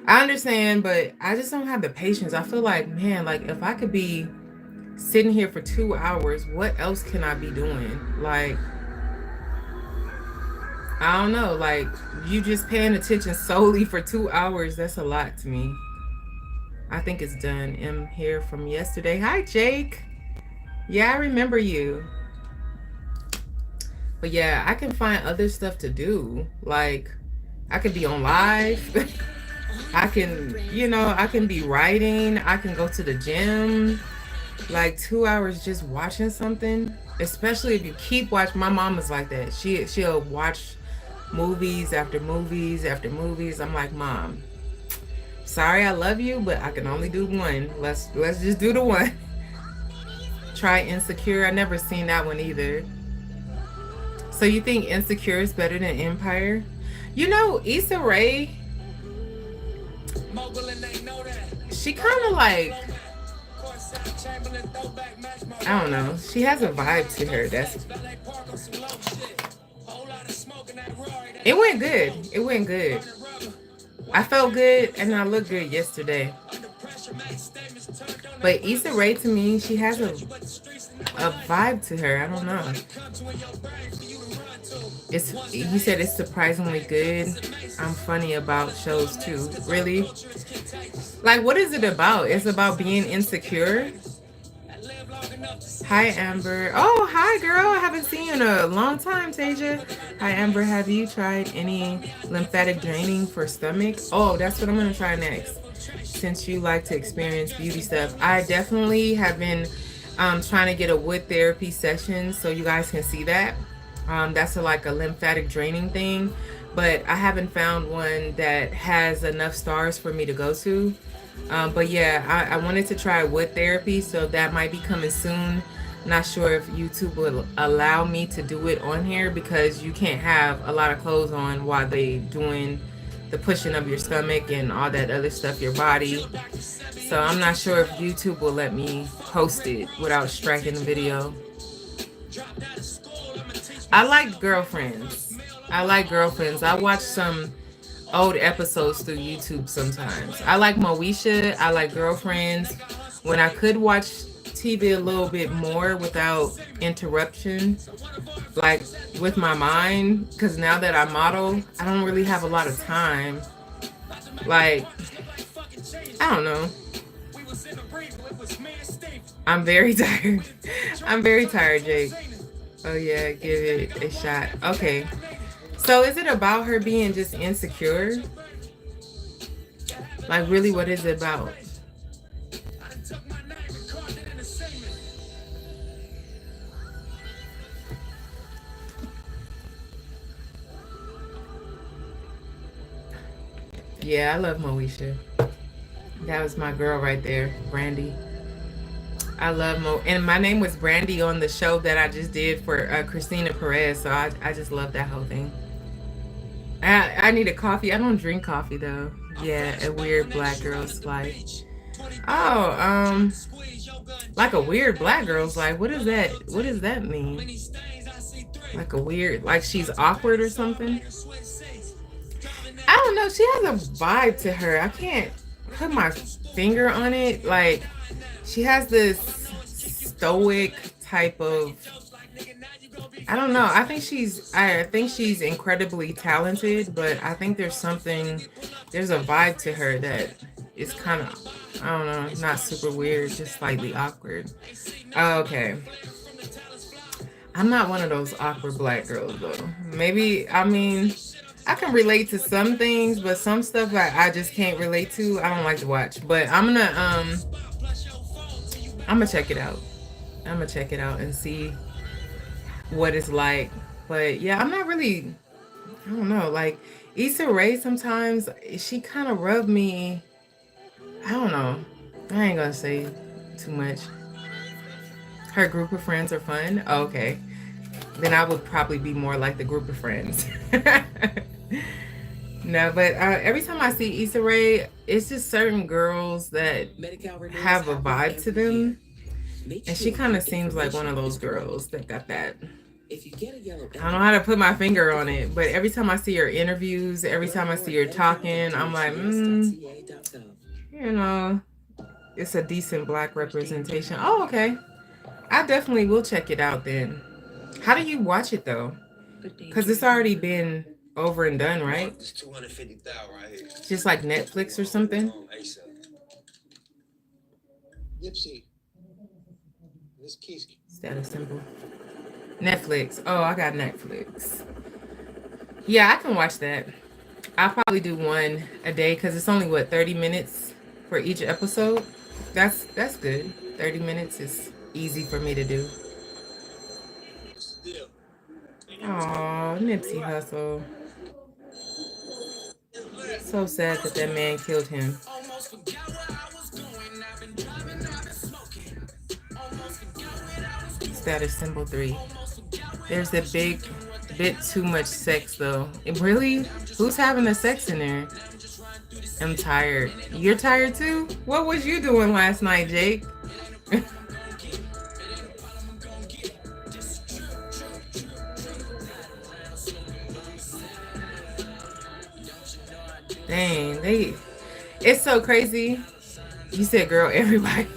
I understand, but I just don't have the patience. I feel like, man, like if I could be sitting here for 2 hours, what else can I be doing? Like, I don't know. Like, you just paying attention solely for 2 hours. That's a lot to me. I think it's done. I'm here from yesterday. Hi, Jake. Yeah, I remember you. But yeah, I can find other stuff to do. Like, I could be on live. I can be writing. I can go to the gym. Like 2 hours just watching something. Especially if you keep watching. My mom is like that. She'll watch movies after movies after movies. I'm like, Mom, sorry, I love you, but I can only do one. Let's just do the one. Try Insecure. I never seen that one either. So you think Insecure is better than Empire? You know, Issa Rae, she kind of like, I don't know. She has a vibe to her. It went good. It went good. I felt good and I looked good yesterday. But Issa Rae, to me, she has a vibe to her. I don't know. You said it's surprisingly good. I'm funny about shows too. Really? Like, what is it about? It's about being insecure. Hi, Amber. Oh, hi, girl. I haven't seen you in a long time, Tasia. Hi, Amber. Have you tried any lymphatic draining for stomach? Oh, that's what I'm going to try next. Since you like to experience beauty stuff, I definitely have been trying to get a wood therapy session so you guys can see that. That's like a lymphatic draining thing, but I haven't found one that has enough stars for me to go to. But yeah, I wanted to try wood therapy, so that might be coming soon. Not sure if YouTube will allow me to do it on here because you can't have a lot of clothes on while they doing the pushing of your stomach and all that other stuff, your body. So I'm not sure if YouTube will let me post it without striking the video. I like Girlfriends. I like Girlfriends. I watch some old episodes through YouTube sometimes. I like Moesha. I like Girlfriends. When I could watch TV a little bit more without interruption, like with my mind, because now that I model, I don't really have a lot of time. Like, I don't know. I'm very tired. I'm very tired, Jake. Oh yeah, give it a shot. Okay. So is it about her being just insecure? Like really, what is it about? Yeah, I love Moesha. That was my girl right there, Brandy. I love Mo, and my name was Brandy on the show that I just did for Christina Perez. So I just love that whole thing. I need a coffee. I don't drink coffee though. Yeah, a weird black girl's life. Oh, like a weird black girl's life. What is that? What does that mean? Like a weird, like she's awkward or something? I don't know. She has a vibe to her. I can't put my finger on it. Like she has this stoic type of, I don't know. I think she's incredibly talented, but I think there's a vibe to her that is kind of, I don't know, not super weird, just slightly awkward. Okay. I'm not one of those awkward black girls though. Maybe, I mean, I can relate to some things, but some stuff I just can't relate to. I don't like to watch, but I'm gonna check it out. I'm gonna check it out and see what it's like. But yeah, I'm not really, I don't know, like Issa Rae sometimes she kind of rubbed me, I don't know. I ain't gonna say too much. Her group of friends are fun. Oh, okay. Then I would probably be more like the group of friends. No, but every time I see Issa Rae, it's just certain girls that have a vibe to them. And she kind of seems like one of those girls that got that. I don't know how to put my finger on it, but every time I see her interviews, every time I see her talking, I'm like, you know, it's a decent black representation. Oh, okay. I definitely will check it out then. How do you watch it though? Because it's already been over and done, right? It's 250,000 right here. Just like Netflix or something. Nipsey. This Keys. Status symbol. Netflix. Oh, I got Netflix. Yeah, I can watch that. I'll probably do one a day because it's only 30 minutes for each episode. That's good. 30 minutes is easy for me to do. Oh, Nipsey Hussle. So sad that man killed him. Status symbol 3. There's a bit too much sex though. Really? Who's having the sex in there? I'm tired. You're tired too? What was you doing last night, Jake? Dang, it's so crazy. You said, girl, everybody.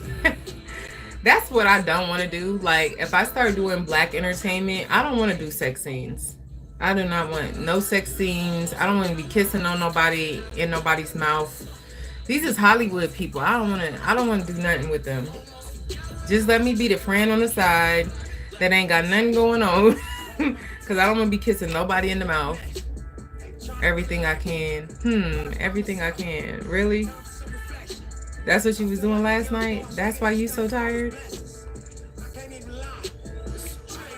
That's what I don't want to do. Like, if I start doing black entertainment, I don't want to do sex scenes. I do not want no sex scenes. I don't want to be kissing on nobody in nobody's mouth. These is Hollywood people. I don't want to do nothing with them. Just let me be the friend on the side that ain't got nothing going on. Because I don't want to be kissing nobody in the mouth. Everything I can. Everything I can. Really? That's what you was doing last night? That's why you so tired?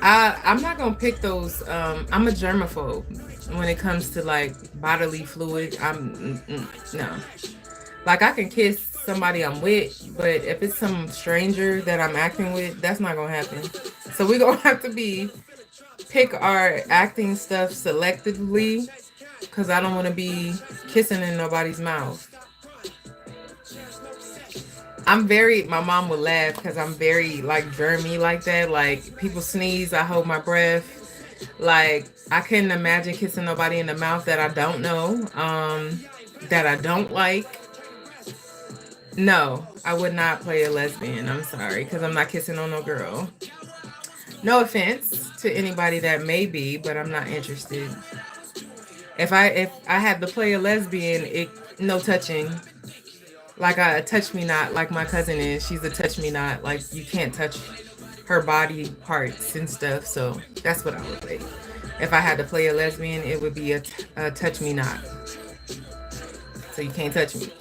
I'm not gonna pick those. I'm a germaphobe when it comes to like bodily fluid. No. Like I can kiss somebody I'm with, but if it's some stranger that I'm acting with, that's not gonna happen. So we're gonna have to pick our acting stuff selectively, because I don't want to be kissing in nobody's mouth. My mom would laugh because I'm very like germy like that. Like people sneeze, I hold my breath. Like, I couldn't imagine kissing nobody in the mouth that I don't know, that I don't like. No, I would not play a lesbian. I'm sorry, because I'm not kissing on no girl. No offense to anybody that may be, but I'm not interested. If I had to play a lesbian, no touching. Like a touch me not, like my cousin is. She's a touch me not. Like, you can't touch her body parts and stuff. So that's what I would play. If I had to play a lesbian, it would be a touch me not. So you can't touch me.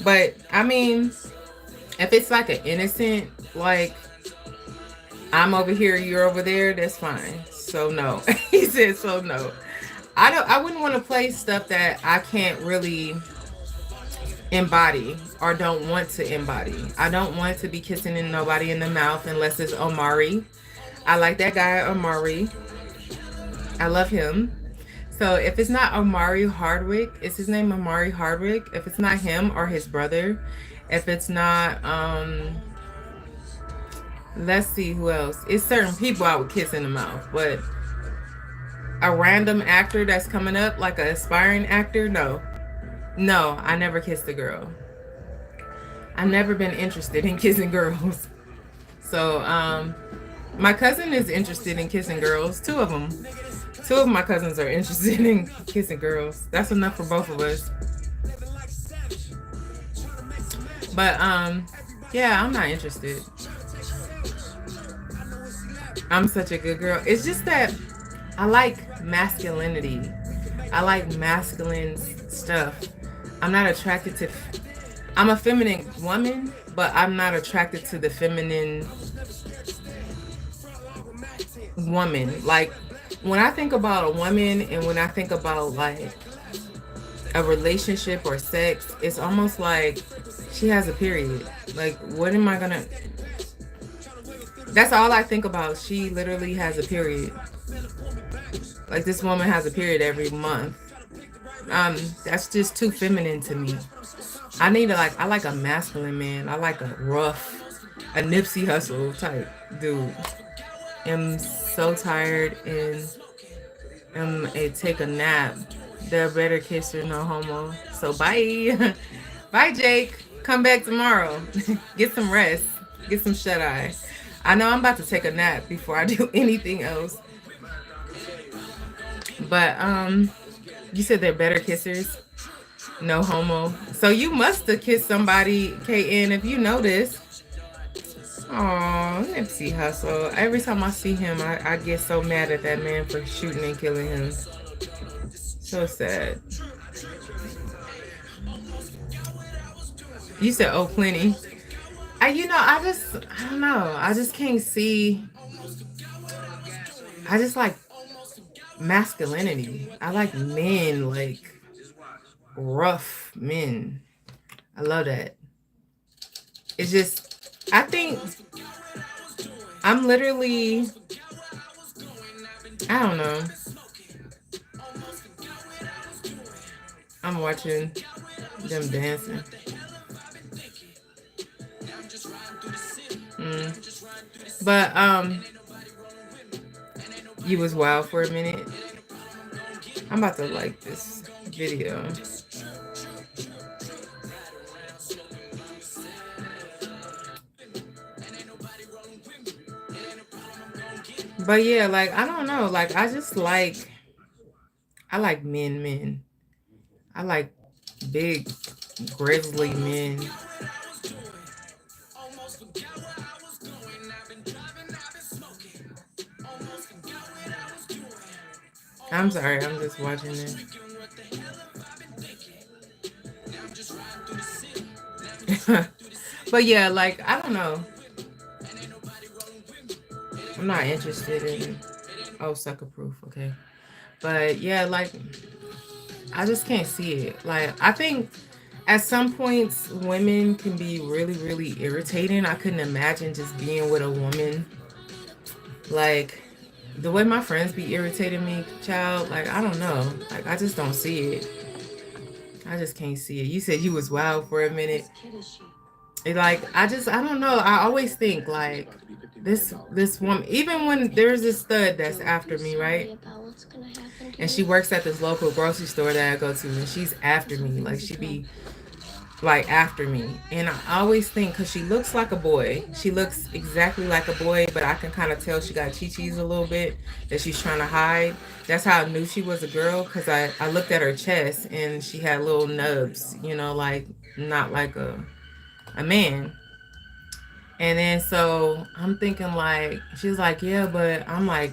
But I mean, if it's like an innocent, like, I'm over here, you're over there, that's fine. So no. He said so no. I wouldn't want to play stuff that I can't really embody or don't want to embody. I don't want to be kissing nobody in the mouth unless it's Omari. I like that guy, Omari. I love him. So if it's not Omari Hardwick, is his name Omari Hardwick? If it's not him or his brother, if it's not, let's see who else. It's certain people I would kiss in the mouth, but a random actor that's coming up, like an aspiring actor, no. No, I never kissed a girl. I've never been interested in kissing girls. So, my cousin is interested in kissing girls. Two of them. Two of my cousins are interested in kissing girls. That's enough for both of us. But, yeah, I'm not interested. I'm such a good girl. It's just that I like masculinity. I like masculine stuff. I'm not attracted to... I'm a feminine woman, but I'm not attracted to the feminine woman. Like, when I think about a woman and when I think about, like, a relationship or sex, it's almost like she has a period. Like, what am I gonna... That's all I think about. She literally has a period. Like, this woman has a period every month. That's just too feminine to me. I like a masculine man. I like a rough, a Nipsey Hussle type dude. I'm so tired and take a nap. The better kisser, no homo. So bye. Bye, Jake. Come back tomorrow. Get some rest. Get some shut eye. I know I'm about to take a nap before I do anything else. But you said they're better kissers. No homo. So you must have kissed somebody, KN, if you know this. Oh, Nipsey Hussle. Every time I see him, I get so mad at that man for shooting and killing him. So sad. You said, oh, plenty. I don't know. I just can't see. I just like masculinity. I like men, like rough men. I love that. It's just, I think I'm literally, I don't know. I'm watching them dancing. But you was wild for a minute. I'm about to like this video. But yeah, like, I don't know. Like, I like men. I like big, grizzly men. I'm sorry, I'm just watching this. But yeah, like, I don't know. I'm not interested in, sucker proof, okay. But yeah, like, I just can't see it. Like, I think at some points women can be really, really irritating. I couldn't imagine just being with a woman. Like, the way my friends be irritating me, child, like, I don't know. Like, I just don't see it. I just can't see it. You said you was wild for a minute. Like I don't know. I always think like this woman, even when there's this stud that's after me, right? And she works at this local grocery store that I go to, and she's after me. Like she be like after me, and I always think because she looks like a boy, she looks exactly like a boy, but I can kind of tell she got chi-chis a little bit that she's trying to hide. That's how I knew she was a girl because I looked at her chest and she had little nubs, you know, like not like a man. And then so I'm thinking like she's like, yeah, but I'm like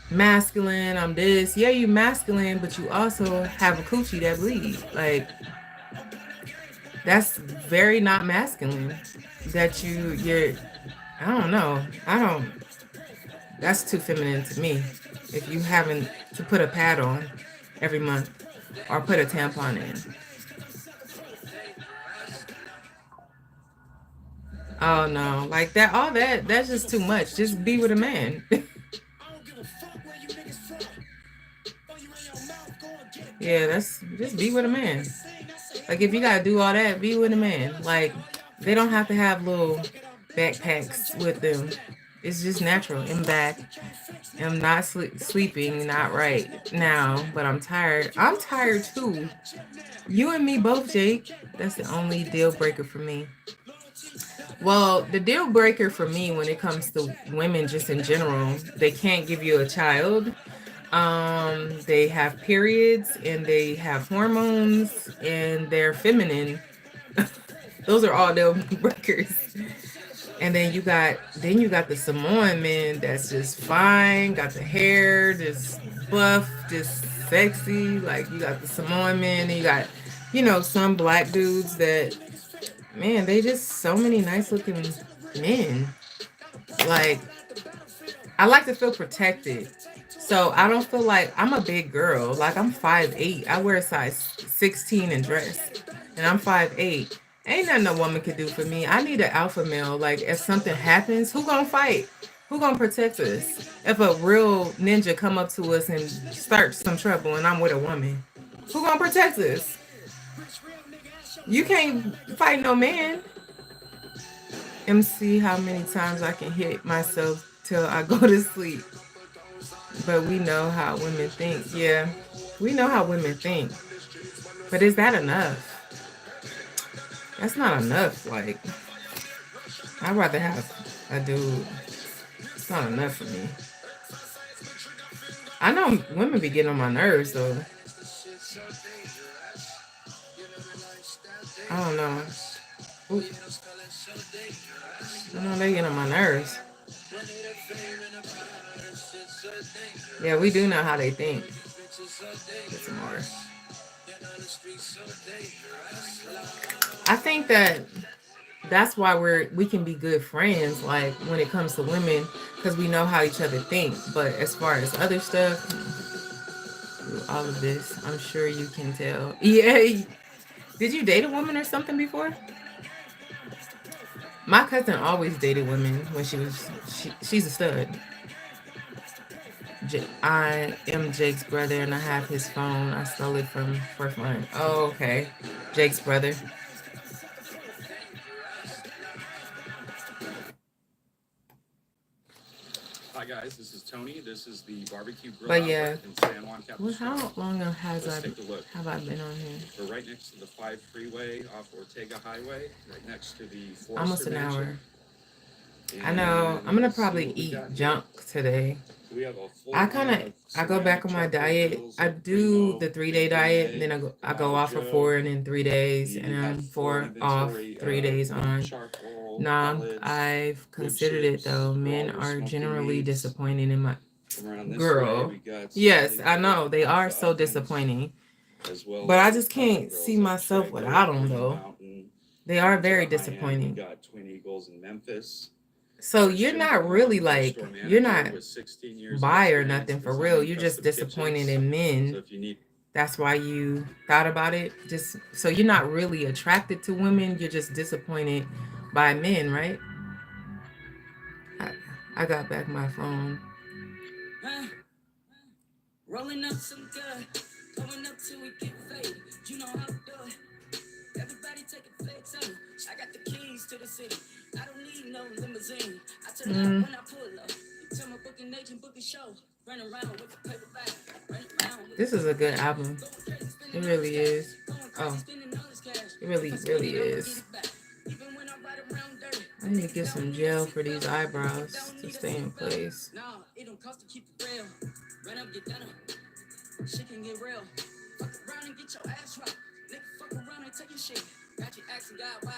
masculine, I'm this. Yeah, you masculine, but you also have a coochie that bleed. Like that's very not masculine. That you're I don't know. I don't That's too feminine to me. If you haven't to put a pad on every month or put a tampon in. Oh no, like that all that's just too much. Just be with a man. Yeah, that's just be with a man. Like if you gotta do all that, be with a man. Like they don't have to have little backpacks with them. It's just natural. I'm back. I'm not sleeping, not right now, but I'm tired. I'm tired too. You and me both, Jake. That's the only deal breaker for me. Well, the deal breaker for me when it comes to women just in general, they can't give you a child. They have periods and they have hormones and they're feminine. Those are all deal breakers. And then you got the Samoan men that's just fine, got the hair, just buff, just sexy. Like you got the Samoan men, and you got, some black dudes that, man, they just so many nice looking men. Like I like to feel protected. So I don't feel like I'm a big girl. Like I'm 5'8". I wear a size 16 in dress. And I'm 5'8". Ain't nothing a woman could do for me. I need an alpha male. Like if something happens, who gonna fight? Who gonna protect us? If a real ninja come up to us and start some trouble and I'm with a woman, who gonna protect us? You can't fight no man. MC how many times I can hit myself till I go to sleep. But we know how women think. Yeah, we know how women think. But is that enough? That's not enough. Like, I'd rather have a dude. It's not enough for me. I know women be getting on my nerves, though. I don't know. Ooh. I know they get on my nerves. Yeah, we do know how they think. Get some more. I think that's why we can be good friends, like when it comes to women, because we know how each other think. But as far as other stuff, through all of this, I'm sure you can tell. Yeah. Did you date a woman or something before? My cousin always dated women when she's a stud. I am Jake's brother and I have his phone. I stole it for fun. Oh, okay. Jake's brother. Hi guys, this is Tony. This is the barbecue grill But yeah, in San Juan Capistrano. well, how long have Let's take a look. I been on here? We're right next to the 5 freeway off Ortega Highway, right next to the Forester Almost an Mansion. hour. I know. I'm gonna probably eat junk today. We have a full I go back on my diet. I do the 3-day diet, and then I go off for 4, and then 3 days, and then 4 off, 3 days on. Nah, I've considered it though. Men are generally disappointing in my girl. Yes, I know they are so disappointing, but I just can't see myself without them though. They are very disappointing. We got Twin Eagles in Memphis. So you're not really like, you're not bi or nothing for real. You're just disappointed in men. That's why you thought about it. Just so you're not really attracted to women. You're just disappointed by men, right? I got back my phone. Rolling up some good, going up till we get faded. You know how to do it. Everybody take a flex on. I got the keys to the city. I don't need no limousine. I turn up when I pull up. Tell my booking agent book a show. Run around with the paper bag. Run around with This is a good album. It really is. Oh, it really is. even when I ride around dirty. I need to get some gel for these eyebrows to stay in place. Nah, it don't cost to keep it real. Run up, get done up. Shit can get real. Fuck around and get your ass right. Nigga, fuck around and take your shit. Got you asking God why.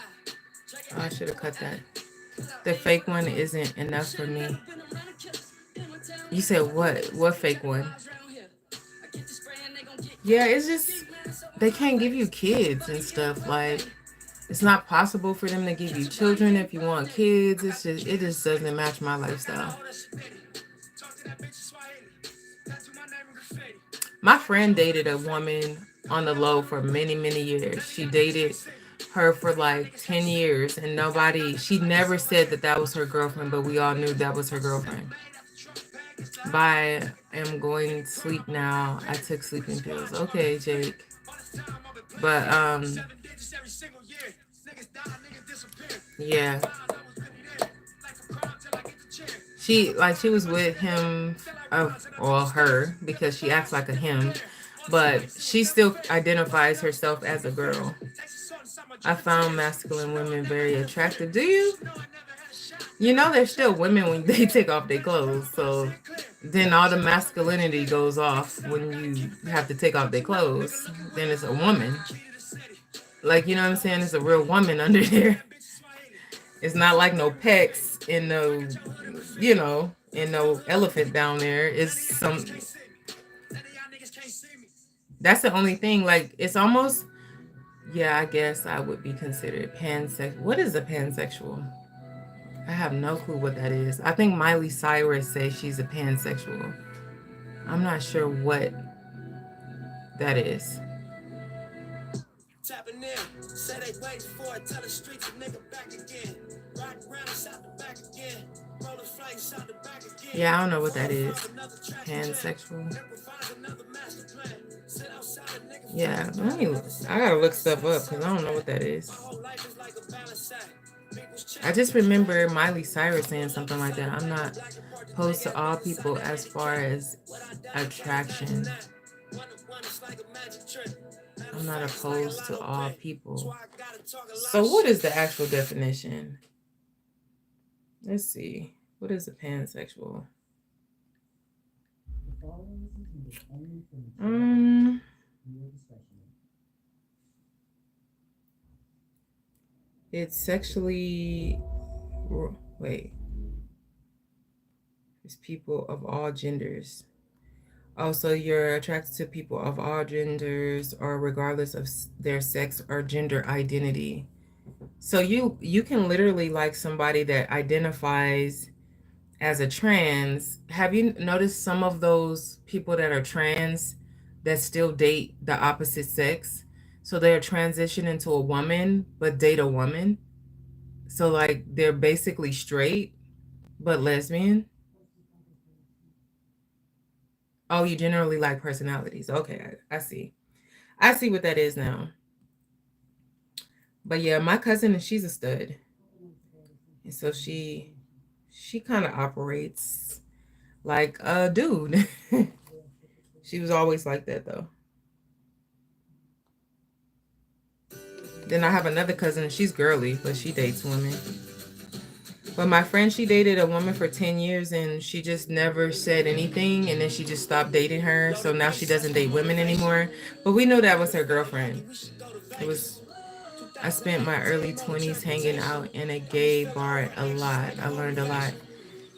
Oh, I should have cut that. The fake one isn't enough for me. You said what? What fake one? Yeah, it's just they can't give you kids and stuff. Like, it's not possible for them to give you children if you want kids. It just doesn't match my lifestyle. My friend dated a woman on the low for many, many years. She dated her for like 10 years and she never said that was her girlfriend, but we all knew that was her girlfriend. I am going to sleep now. I took sleeping pills. Okay, Jake. But yeah. She was with him, or her, because she acts like a him, but she still identifies herself as a girl. I found masculine women very attractive. Do you? You know, there's still women when they take off their clothes, so then all the masculinity goes off when you have to take off their clothes. Then it's a woman. Like, you know what I'm saying? It's a real woman under there. It's not like no pecs and no, you know, and no elephant down there. It's some. That's the only thing. Like, it's almost. Yeah, I guess I would be considered pansexual. What is a pansexual? I have no clue what that is. I think Miley Cyrus says she's a pansexual. I'm not sure what that is. Tapping in, say they wait for it, tell the streets a nigga back again. Rock around inside the back again. Rolling flames out the back again. Yeah, I don't know what that is. Pansexual. Yeah, I gotta look stuff up because I don't know what that is. I just remember Miley Cyrus saying something like that. I'm not opposed to all people as far as attraction. I'm not opposed to all people. So what is the actual definition? Let's see. What is a pansexual? It's sexually, it's people of all genders. Also, you're attracted to people of all genders or regardless of their sex or gender identity. So you can literally like somebody that identifies as a trans. Have you noticed some of those people that are trans that still date the opposite sex? So they're transitioning into a woman, but date a woman. So like they're basically straight, but lesbian. Oh, you generally like personalities. Okay, I see. I see what that is now. But yeah, my cousin, she's a stud. And so she kind of operates like a dude. She was always like that though. Then I have another cousin, she's girly, but she dates women. But my friend, she dated a woman for 10 years and she just never said anything. And then she just stopped dating her. So now she doesn't date women anymore. But we knew that was her girlfriend. I spent my early 20s hanging out in a gay bar a lot. I learned a lot.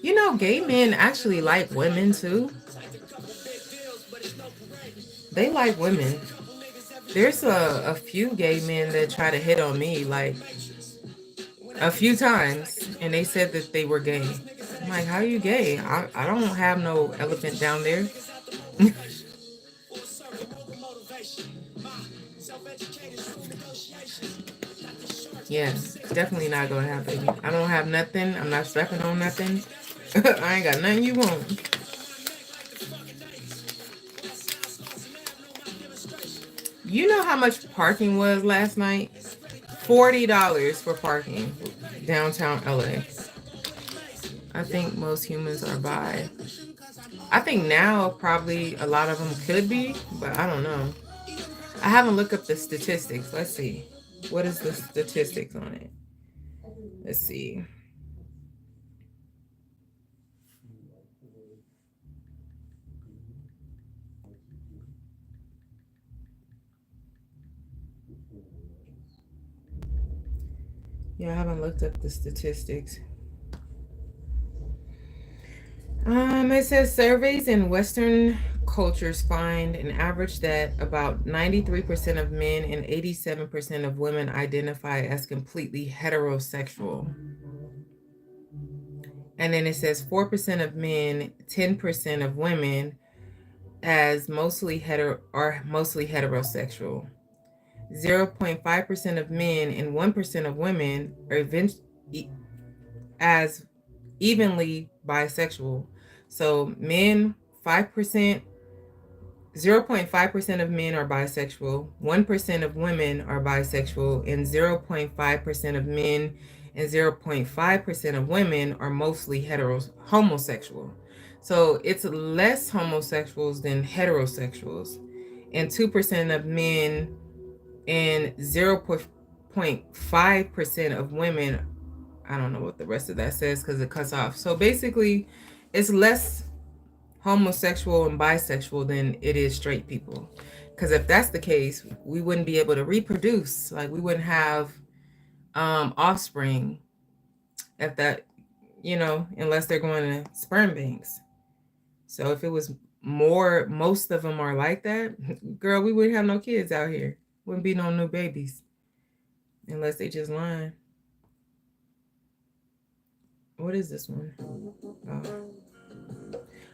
You know, gay men actually like women too. They like women. There's a few gay men that try to hit on me like a few times, and they said that they were gay. I'm like, how are you gay? I don't have no elephant down there. Yeah, definitely not gonna have baby. I don't have nothing. I'm not strapping on nothing. I ain't got nothing you want. You know how much parking was last night? $40 for parking downtown LA. I think most humans are bi. I think now probably a lot of them could be, but I don't know. I haven't looked up the statistics. Let's see. What is the statistics on it? Let's see. Yeah, I haven't looked up the statistics. It says surveys in Western cultures find an average that about 93% of men and 87% of women identify as completely heterosexual. And then it says 4% of men, 10% of women as mostly heterosexual. 0.5% of men and 1% of women are as evenly bisexual. So men, 5%, 0.5% of men are bisexual, 1% of women are bisexual, and 0.5% of men and 0.5% of women are mostly homosexual. So it's less homosexuals than heterosexuals, and 2% of men and 0.5% of women. I don't know what the rest of that says because it cuts off. So basically, it's less homosexual and bisexual than it is straight people. Because if that's the case, we wouldn't be able to reproduce. Like we wouldn't have offspring at that, unless they're going to sperm banks. So if it was most of them are like that, girl, we wouldn't have no kids out here. Wouldn't be no new babies unless they just lying. What is this one? Oh.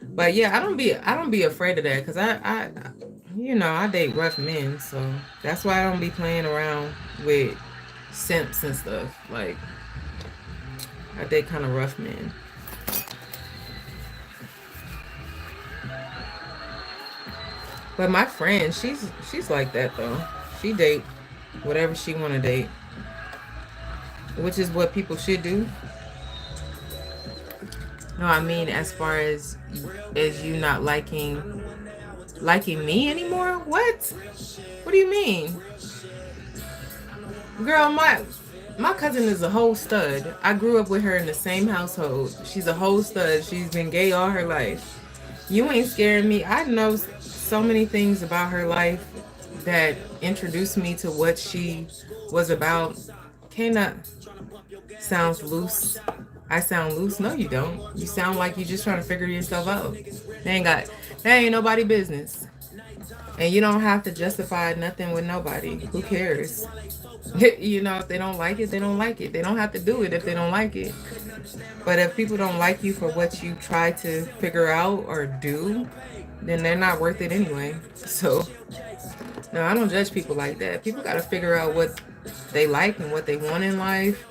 But yeah, I don't be afraid of that because I date rough men, so that's why I don't be playing around with simps and stuff. Like I date kind of rough men. But my friend, she's like that though. She date whatever she want to date, which is what people should do. No, I mean as far as you not liking me anymore? What do you mean? Girl, my cousin is a whole stud. I grew up with her in the same household. She's a whole stud. She's been gay all her life. You ain't scaring me. I know so many things about her life that introduced me to what she was about. Cannot sounds loose. I sound loose? No, you don't. You sound like you're just trying to figure yourself out. That ain't nobody business. And you don't have to justify nothing with nobody. Who cares? If they don't like it, they don't like it. They don't have to do it if they don't like it. But if people don't like you for what you try to figure out or do, then they're not worth it anyway. So, no, I don't judge people like that. People got to figure out what they like and what they want in life.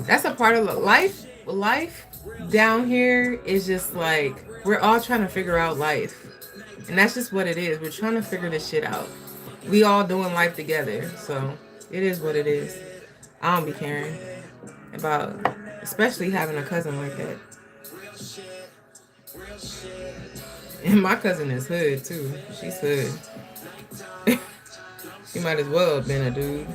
That's a part of life. Life down here is just like we're all trying to figure out life, and that's just what it is. We're trying to figure this shit out. We all doing life together, so it is what it is. I don't be caring about, especially having a cousin like that. And my cousin is hood too. She's hood. She might as well have been a dude.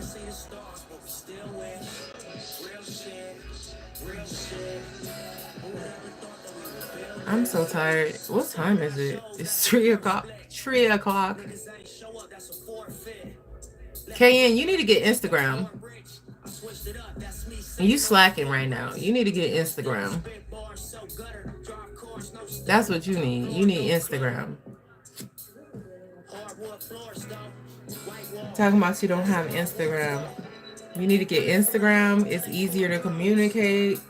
I'm so tired. What time is it? It's 3 o'clock. 3 o'clock. KN, you need to get Instagram. You slacking right now. You need to get Instagram. That's what you need. You need Instagram. Talking about you don't have Instagram. You need to get Instagram. It's easier to communicate.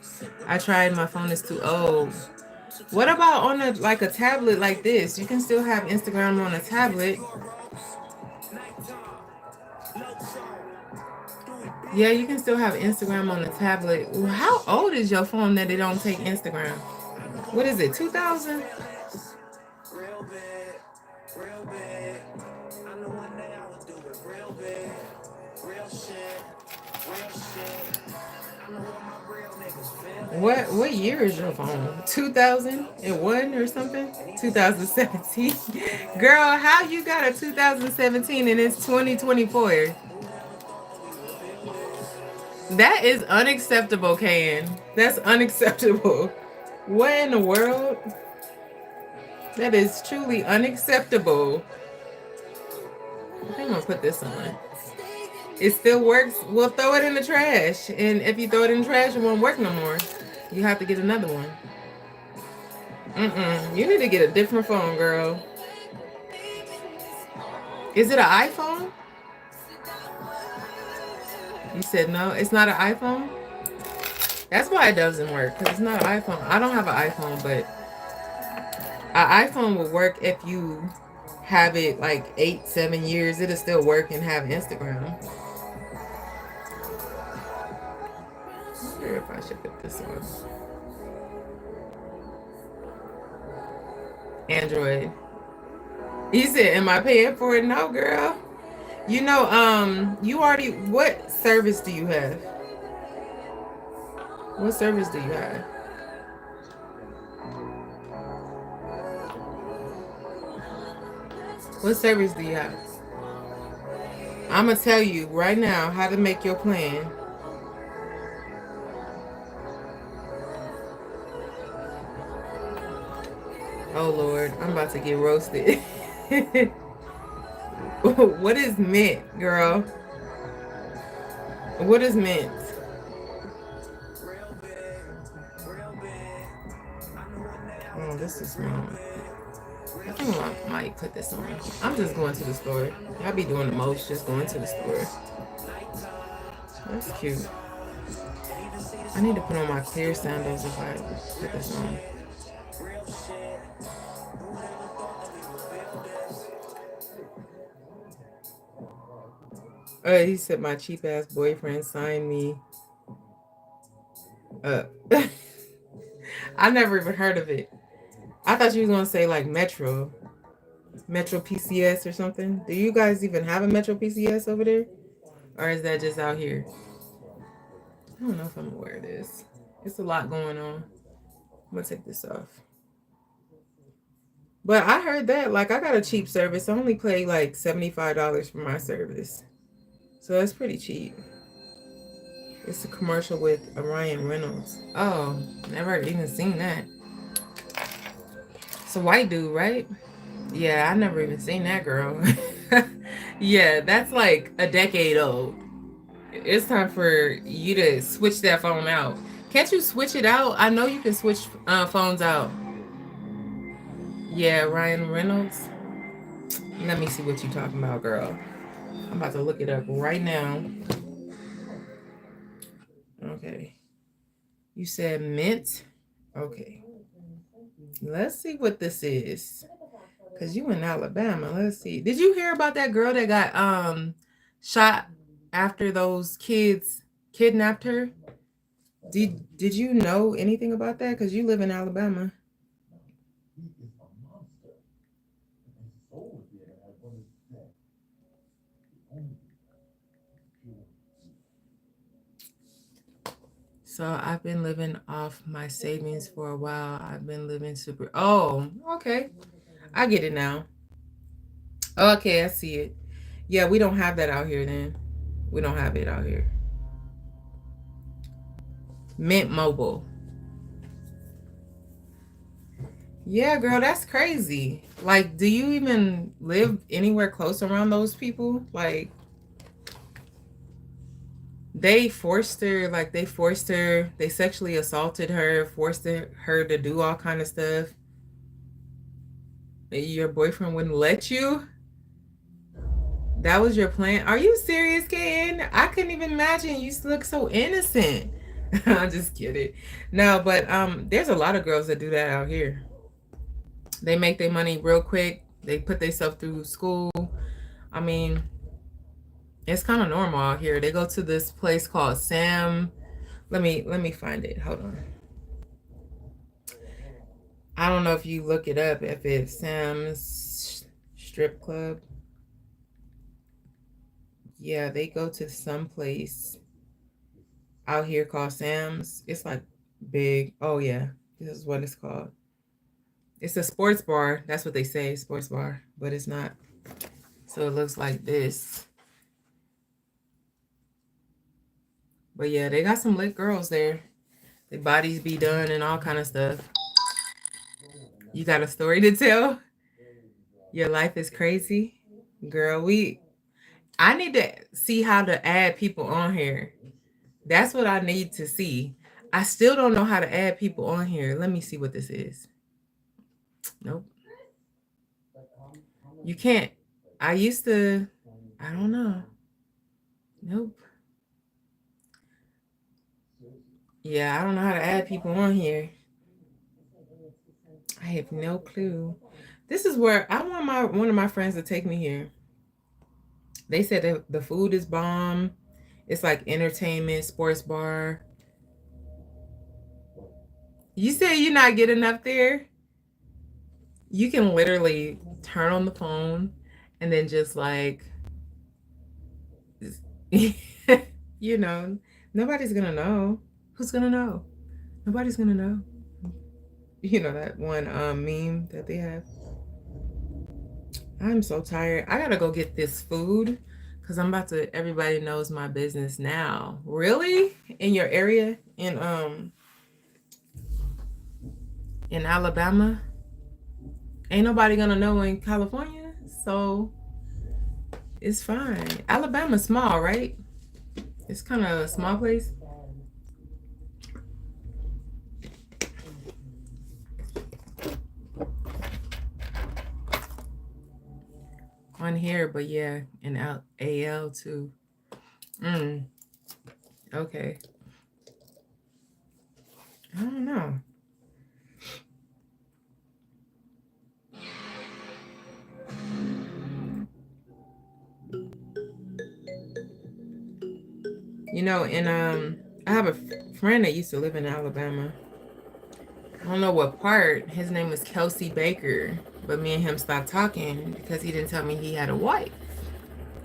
I tried. My phone is too old. What about on a tablet like this? You can still have Instagram on a tablet. Yeah, you can still have Instagram on a tablet. How old is your phone that it don't take Instagram? What is it, 2000? What year is your phone? 2001 or something? 2017. Girl, how you got a 2017 and it's 2024? That is unacceptable, Kan. That's unacceptable. What in the world? That is truly unacceptable. I think I'm gonna put this on. It still works. We'll throw it in the trash. And if you throw it in the trash, it won't work no more. You have to get another one. You need to get a different phone, girl. Is it an iPhone? You said no, it's not an iPhone? That's why it doesn't work, because it's not an iPhone. I don't have an iPhone, but an iPhone will work if you have it like 8-7 years. It'll still work and have Instagram. I wonder if I should put this on. Android. He said, am I paying for it? No, girl. You know, you already, what service do you have? What service do you have? What service do you have? I'm going to tell you right now how to make your plan. Oh, Lord. I'm about to get roasted. What is Mint, girl? What is Mint? Oh, this is wrong. I think I might put this on. I'm just going to the store. I'll be doing the most, just going to the store. That's cute. I need to put on my clear sandals if I put this on. He said my cheap ass boyfriend signed me up. I never even heard of it. I thought you was gonna say like Metro PCS or something. Do you guys even have a Metro PCS over there? Or is that just out here? I don't know if I'm aware of this. It's a lot going on. I'm gonna take this off. But I heard that, like, I got a cheap service. I only pay like $75 for my service. So that's pretty cheap. It's a commercial with Ryan Reynolds. Oh, never even seen that. It's a white dude, right? Yeah, I never even seen that, girl. Yeah, that's like a decade old. It's time for you to switch that phone out. Can't you switch it out? I know you can switch phones out. Yeah, Ryan Reynolds. Let me see what you're talking about, girl. I'm about to look it up right now. Okay. You said Mint? Okay. Let's see what this is. Because you in Alabama. Let's see. Did you hear about that girl that got shot after those kids kidnapped her? Did you know anything about that? Because you live in Alabama. So I've been living off my savings for a while. I've been living super. Oh, okay. I get it now. Okay, I see it. Yeah, we don't have that out here then. We don't have it out here. Mint Mobile. Yeah, girl, that's crazy. Like, do you even live anywhere close around those people? Like, they sexually assaulted her, forced her to do all kind of stuff. Your boyfriend wouldn't let you? That was your plan? Are you serious, Kan? I couldn't even imagine. You look so innocent. I'm just kidding. No, but there's a lot of girls that do that out here. They make their money real quick. They put themselves through school. I mean, it's kind of normal out here. They go to this place called Sam. Let me find it. Hold on. I don't know if you look it up, if it's Sam's strip club. Yeah, they go to some place out here called Sam's. It's like big. Oh yeah, this is what it's called. It's a sports bar. That's what they say, sports bar, but it's not. So it looks like this. But yeah, they got some lit girls there. Their bodies be done and all kind of stuff. You got a story to tell? Your life is crazy? Girl, I need to see how to add people on here. That's what I need to see. I still don't know how to add people on here. Let me see what this is. Nope. You can't. I don't know. Nope. Yeah, I don't know how to add people on here. I have no clue. This is where I want one of my friends to take me here. They said that the food is bomb. It's like entertainment, sports bar. You say you're not getting up there? You can literally turn on the phone and then just like, you know, nobody's gonna know. Who's gonna know? Nobody's gonna know. You know that one meme that they have. I'm so tired. I gotta go get this food because I'm about to. Everybody knows my business now. Really? In your area? In Alabama? Ain't nobody gonna know in California, so it's fine. Alabama's small, right? It's kind of a small place. On here, but yeah, in AL too. Okay. I don't know. You know, and I have a friend that used to live in Alabama. I don't know what part. His name was Kelsey Baker, but me and him stopped talking because he didn't tell me he had a wife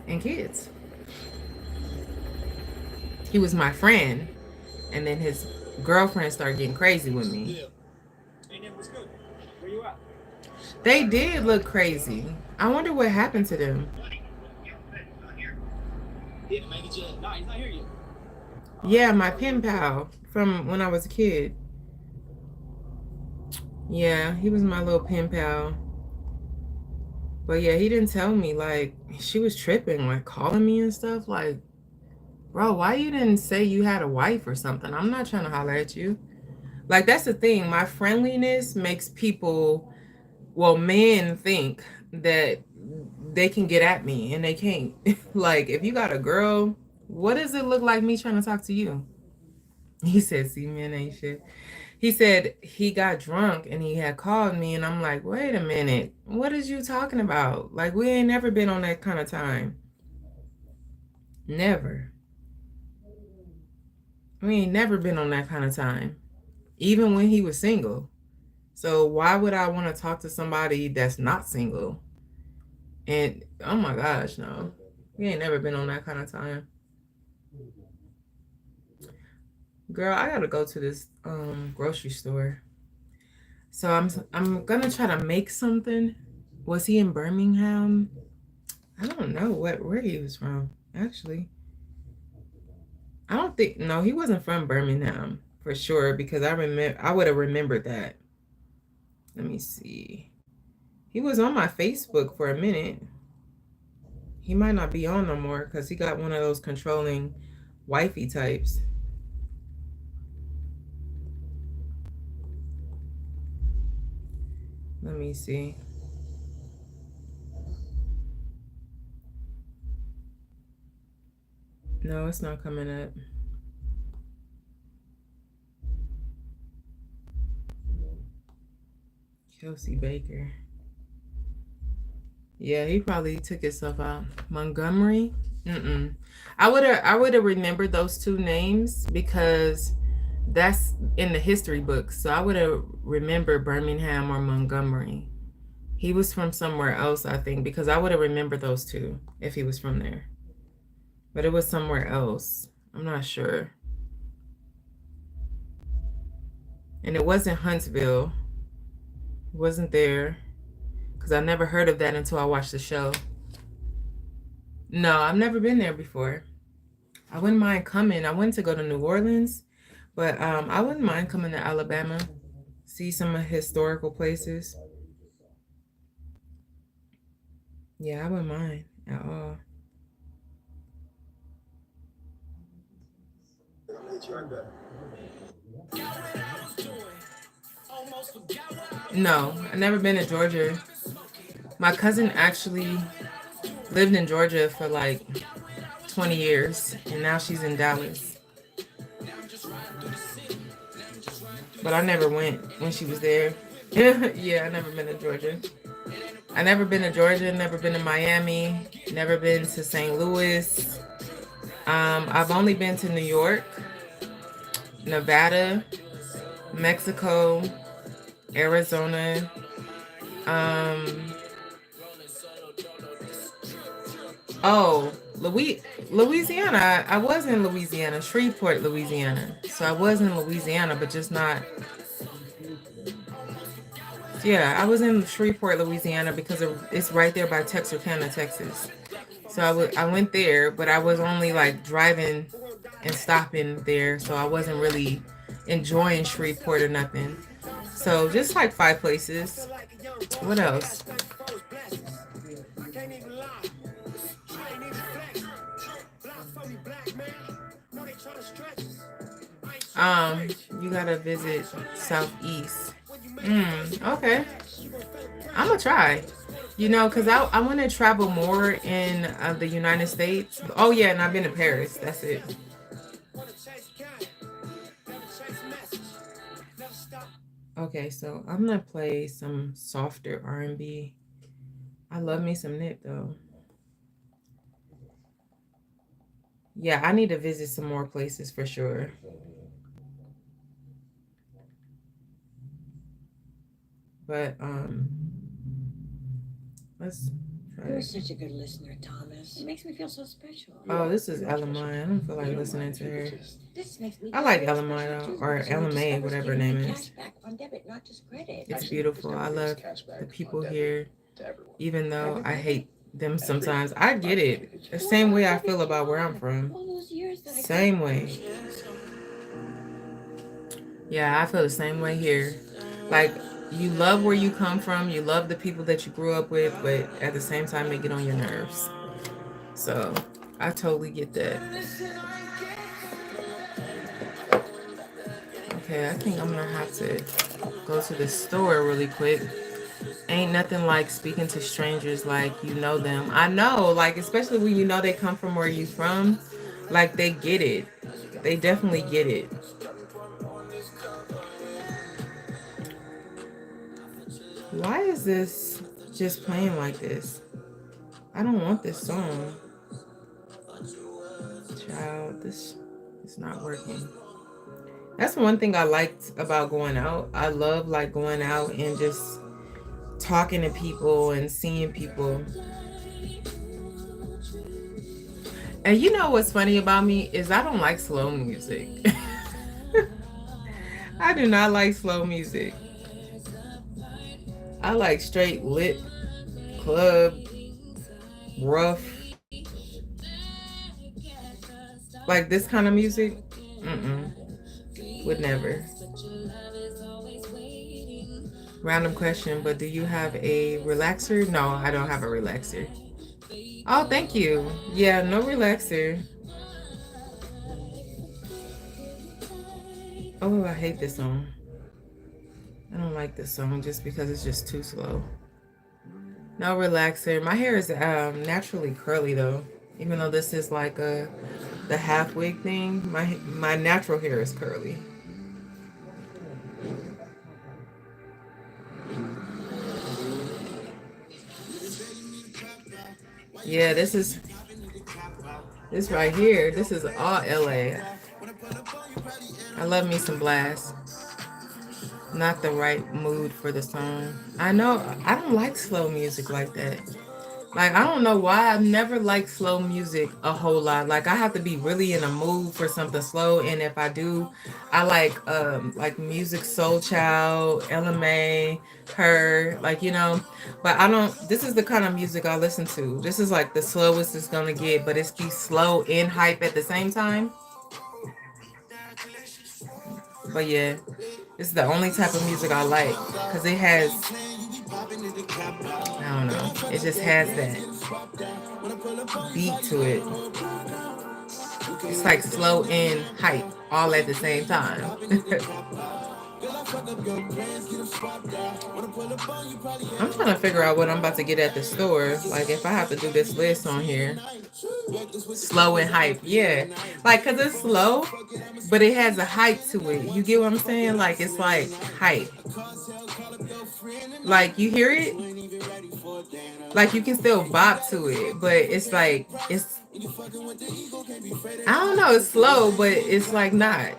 and kids. He was my friend, and then his girlfriend started getting crazy with me. Yeah. Hey, Nick, what's good? Where you at? They did look crazy. I wonder what happened to them. Yeah, man, get you. Nah, he's not here yet. Yeah, my pen pal from when I was a kid. Yeah, he was my little pen pal. But yeah, he didn't tell me. Like, she was tripping, like calling me and stuff. Like, bro, why you didn't say you had a wife or something? I'm not trying to holler at you. Like, that's the thing. My friendliness makes people, well, men think that they can get at me, and they can't. Like, if you got a girl, what does it look like me trying to talk to you? He said, see, men ain't shit. He said he got drunk and he had called me, and I'm like, wait a minute. What is you talking about? Like, we ain't never been on that kind of time. Never. We ain't never been on that kind of time. Even when he was single. So why would I want to talk to somebody that's not single? And, oh my gosh, no. We ain't never been on that kind of time. Girl, I gotta go to this grocery store. So I'm gonna try to make something. Was he in Birmingham? I don't know where he was from, actually. I don't think, no, he wasn't from Birmingham for sure, because I would have remembered that. Let me see. He was on my Facebook for a minute. He might not be on no more because he got one of those controlling wifey types. Let me see. No, it's not coming up. Kelsey Baker. Yeah, he probably took himself out. Montgomery? I would have remembered those two names because that's in the history books. So I would have remembered Birmingham or Montgomery. He was from somewhere else, I think, because I would have remembered those two if he was from there. But it was somewhere else. I'm not sure. And it wasn't Huntsville. It wasn't there. Because I never heard of that until I watched the show. No, I've never been there before. I wouldn't mind coming. I went to go to New Orleans, but I wouldn't mind coming to Alabama, see some historical places. Yeah, I wouldn't mind at all. No, I've never been to Georgia. My cousin actually lived in Georgia for like 20 years, and now she's in Dallas. But I never went when she was there. Yeah, I never been to Georgia. I never been to Georgia, never been to Miami, never been to St. Louis. I've only been to New York, Nevada, Mexico, Arizona, Louisiana. I was in Louisiana, Shreveport, Louisiana. So I was in Louisiana, but just not. Yeah, I was in Shreveport, Louisiana because it's right there by Texarkana, Texas. So I went there, but I was only like driving and stopping there. So I wasn't really enjoying Shreveport or nothing. So just like 5 places. What else? You gotta visit Southeast. Okay. I'm gonna try. You know, because I want to travel more in the United States. Oh, yeah, and I've been to Paris. That's it. Okay, so I'm going to play some softer R&B. I love me some Nip, though. Yeah, I need to visit some more places for sure. But, let's try You're this. such a good listener, Thomas. It makes me feel so special. Oh, this is Ella Mai. I don't feel like listening to her. This makes me I like Ella Mai, though, or Ella Mai, whatever her name is. Cashback on debit, not just credit. It's beautiful. I love the people here, even though I hate them sometimes. I get it. The same way I feel about where I'm from. All those years that Same way. Yeah, I feel the same way here. Like, you love where you come from, you love the people that you grew up with, but at the same time, they get on your nerves. So, I totally get that. Okay, I think I'm gonna have to go to the store really quick. Ain't nothing like speaking to strangers like you know them. I know, like, especially when you know they come from where you from, like, they get it. They definitely get it. Why is this just playing like this? I don't want this song. Child, this is not working. That's one thing I liked about going out. I love like going out and just talking to people and seeing people. And you know what's funny about me is I don't like slow music. I do not like slow music. I like straight lit, club, rough. Like this kind of music? Would never. Random question, but do you have a relaxer? No, I don't have a relaxer. Oh, thank you. Yeah, no relaxer. Oh, I hate this song. I don't like this song just because it's just too slow. No relaxer. My hair is naturally curly though. Even though this is like the half wig thing, my natural hair is curly. Yeah, this right here. This is all LA. I love me some Blast. Not the right mood for the song. I know I don't like slow music like that. Like, I don't know why I've never liked slow music a whole lot. Like, I have to be really in a mood for something slow, and if I do, I like music Soul Child, LMA, her, like, you know. But I don't. This is the kind of music I listen to. This is like the slowest it's gonna get, but it's keep slow and hype at the same time. But yeah, this is the only type of music I like because it has, I don't know, it just has that beat to it. It's like slow and hype all at the same time. I'm trying to figure out what I'm about to get at the store. Like if I have to do this list on here. Slow and hype. Yeah. Like, cause it's slow, but it has a hype to it. You get what I'm saying? Like it's like hype. Like you hear it? Like you can still bop to it, but it's like it's I don't know, it's slow, but it's like not.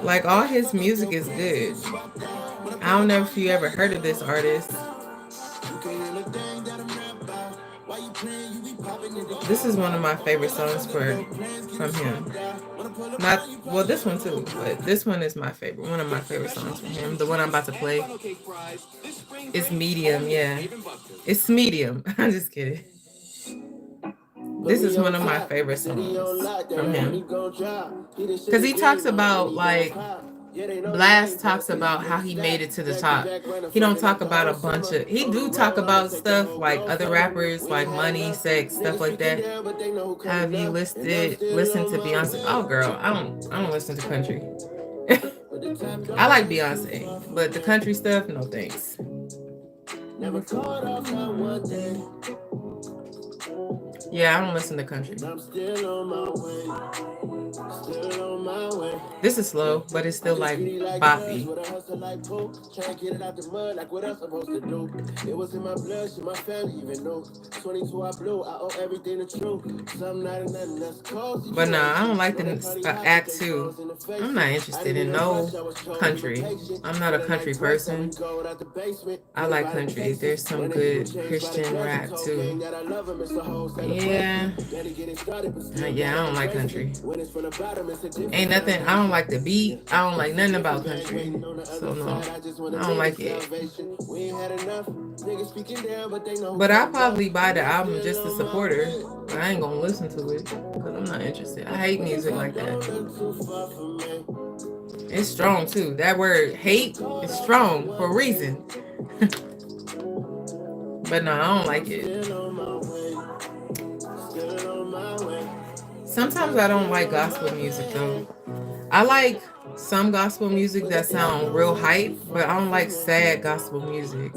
Like all his music is good. I don't know if you ever heard of this artist. This is one of my favorite songs from him. Not well, this one too, but this one is my favorite. One of my favorite songs from him. The one I'm about to play. It's Medium, yeah. It's Medium. I'm just kidding. This is one of my favorite songs from him. Because he talks about like Blast talks about how he made it to the top. He don't talk about a bunch of he do talk about stuff like other rappers like money, sex, stuff like that. Have you listened to Beyonce? Oh girl, I don't listen to country. I like Beyonce, but the country stuff, no thanks. Yeah, I don't listen to country. This is slow, but it's still like boppy. But nah, I don't like the act two. I'm not interested in no country. I'm not a country person. I like country. There's some good Christian rap too. Yeah. Yeah, I don't like country. Ain't nothing. I don't like the beat. I don't like nothing about country. So no, I don't like it. But I'll probably buy the album just to support her. But I ain't gonna listen to it because I'm not interested. I hate music like that. It's strong too. That word hate is strong for a reason. But no, I don't like it. Sometimes I don't like gospel music though. I like some gospel music that sound real hype, but I don't like sad gospel music.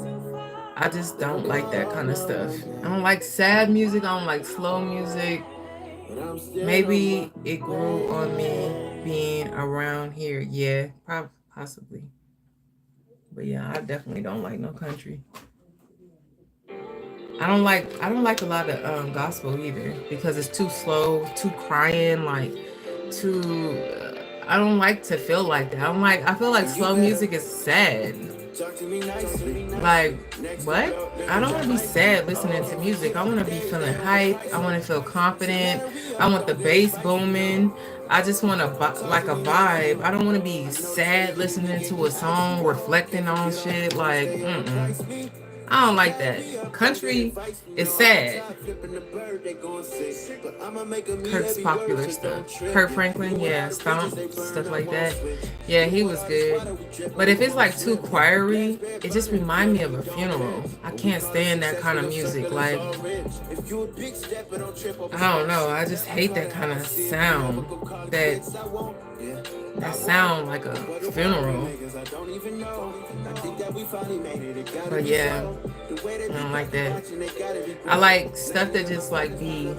I just don't like that kind of stuff. I don't like sad music. I don't like slow music. Maybe it grew on me being around here. Yeah, possibly. But yeah, I definitely don't like no country. I don't like a lot of gospel either because it's too slow, too crying, like too. I don't like to feel like that. I feel like slow music is sad. Like what? I don't want to be sad listening to music. I want to be feeling hype. I want to feel confident. I want the bass booming. I just want like a vibe. I don't want to be sad listening to a song, reflecting on shit. Like, I don't like that. Country is sad. Kirk's popular stuff. Kirk Franklin, yeah, Stomp, stuff like that. Yeah, he was good. But if it's like too choiry, it just reminds me of a funeral. I can't stand that kind of music. Like, I don't know. I just hate that kind of sound. That sound like a funeral. But yeah, I don't like that. I like stuff that just like be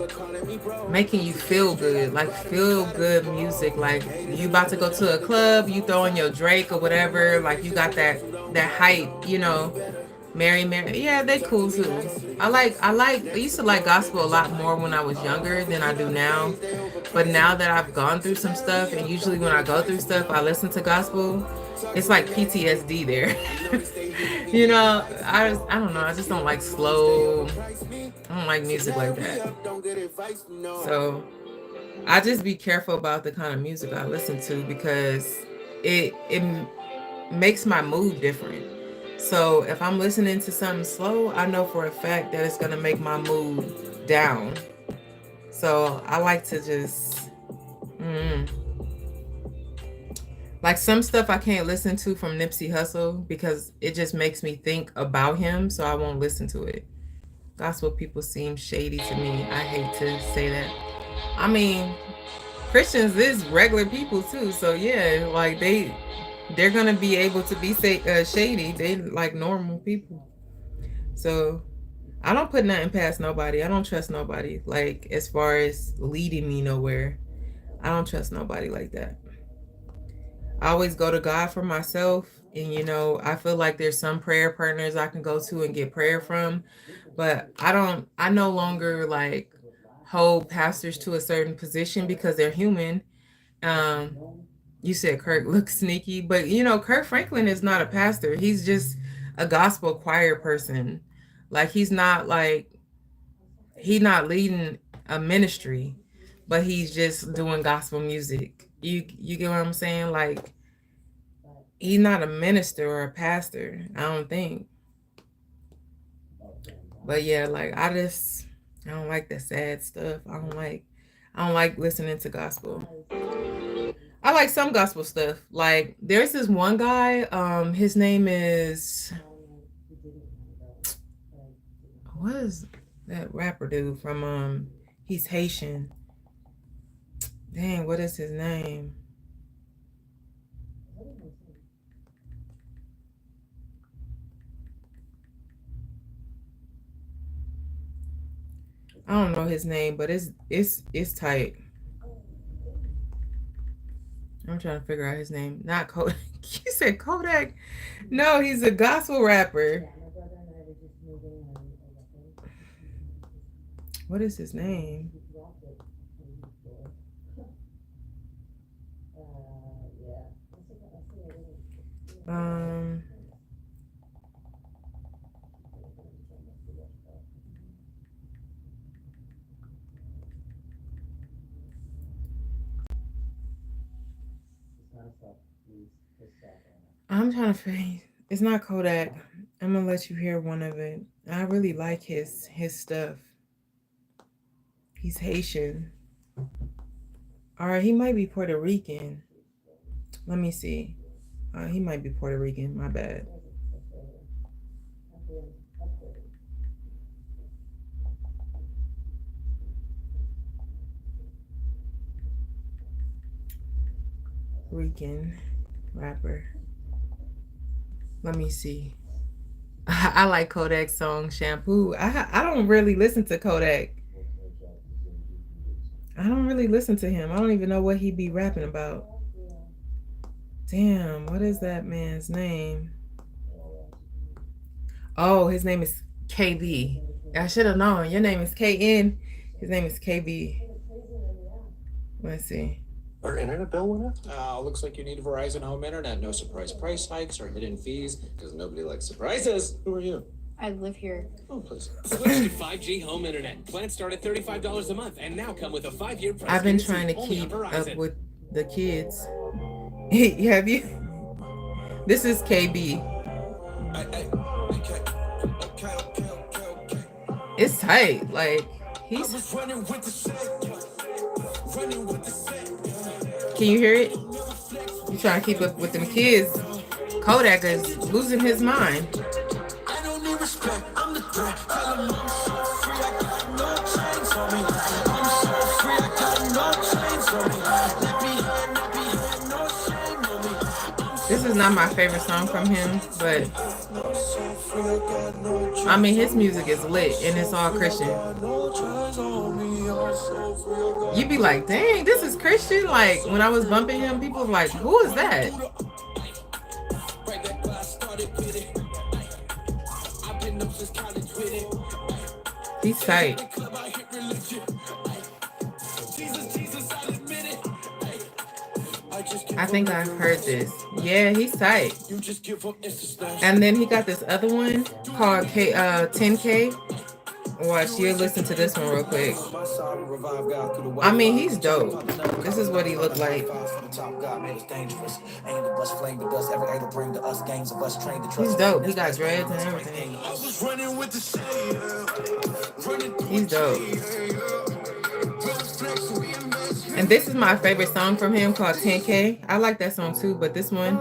making you feel good, like feel good music. Like you about to go to a club, you throw in your Drake or whatever, like you got that hype, you know. Mary, yeah, they cool too. I used to like gospel a lot more when I was younger than I do now. But now that I've gone through some stuff, and usually when I go through stuff, I listen to gospel, it's like PTSD there. You know, I don't know. I just don't like slow. I don't like music like that. So I just be careful about the kind of music I listen to because it makes my mood different. So if I'm listening to something slow, I know for a fact that it's gonna make my mood down. So I like to just like some stuff I can't listen to from Nipsey Hussle because it just makes me think about him, so I won't listen to it. Gospel people seem shady to me. I hate to say that. I mean, Christians is regular people too, so yeah, like they're gonna be able to be shady. They like normal people. So I don't put nothing past nobody. I don't trust nobody. Like as far as leading me nowhere, I don't trust nobody like that. I always go to God for myself. And, you know, I feel like there's some prayer partners I can go to and get prayer from. But I no longer like hold pastors to a certain position because they're human. You said Kirk looks sneaky, but, you know, Kirk Franklin is not a pastor. He's just a gospel choir person. Like he's not leading a ministry, but he's just doing gospel music. You get what I'm saying? Like he's not a minister or a pastor, I don't think. But yeah, like I don't like the sad stuff. I don't like listening to gospel. I like some gospel stuff. Like there's this one guy, his name is, what is that rapper dude from he's Haitian. Dang, what is his name? I don't know his name, but it's tight. I'm trying to figure out his name. Not Kodak. You said Kodak? No, he's a gospel rapper. What is his name? I'm trying to figure. It's not Kodak. I'm gonna let you hear one of it. I really like his stuff. He's Haitian. All right, he might be Puerto Rican. Let me see. He might be Puerto Rican. My bad. Rican rapper. Let me see. I like Kodak's song Shampoo. I don't really listen to Kodak. I don't really listen to him. I don't even know what he be rapping about. Damn, what is that man's name? Oh, his name is KB. I should have known. Your name is KN. His name is KB. Let's see. Our internet bill went up? Looks like you need Verizon Home Internet. No surprise price hikes or hidden fees, because nobody likes surprises. Who are you? I live here. Oh, please. Switch to 5G home internet. Plans start at $35 a month and now come with a 5-year price. I've been guarantee trying to only keep on up Verizon. with the kids. Have you? This is KB. It's tight. Like he's. Can you hear it? You trying to keep up with them kids? Kodak is losing his mind. This is not my favorite song from him, but I mean his music is lit and it's all Christian. You be like, dang, this is Christian. Like when I was bumping him, people were like, who is that? He's tight. I think I've heard this. Yeah, he's tight. You just give up instant. And then he got this other one called 10K. Watch, you listen to this one real quick. I mean, he's dope. This is what he looked like. He's dope. He got dreads and everything. He's dope. And this is my favorite song from him called 10K. I like that song too, but this one,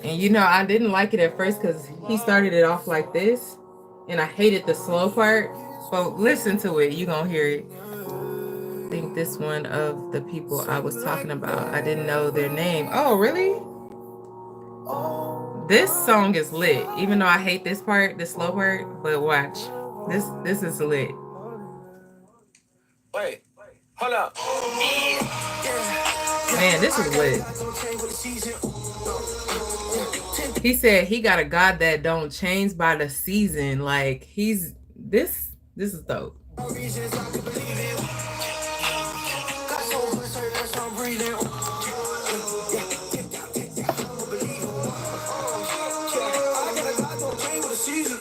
and you know, I didn't like it at first because he started it off like this. And I hated the slow part. But listen to it. You're going to hear it. I think this one of the people I was talking about. I didn't know their name. Oh, really? This song is lit. Even though I hate this part, the slow part. But watch. This is lit. Wait, hold up. Man, this is lit. He said he got a God that don't change by the season. Like he's this is dope.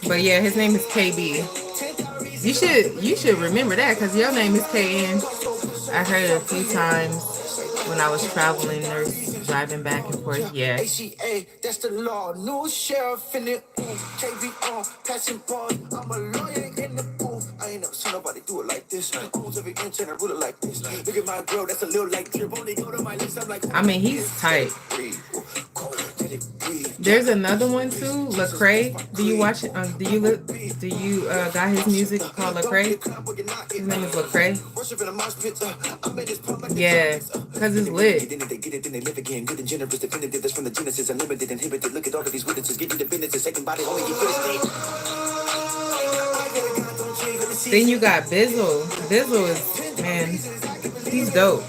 But yeah, his name is KB. You should remember that because your name is KN. I heard it a few times when I was traveling or driving back and forth. Yeah. That's the law. New sheriff in it. KBR, passing ball. I'm a lawyer in the booth. I ain't never seen nobody do it like this. Owns every inch and I rule it like this. Look at my girl, that's a little like drip. Only go to my lips, I'm like. I mean, he's tight. There's another one too, Lecrae. Do you watch it? Do you got his music called Lecrae? His name is Lecrae. Yeah, cause it's lit. Then you got Bizzle. Bizzle is, man, he's dope.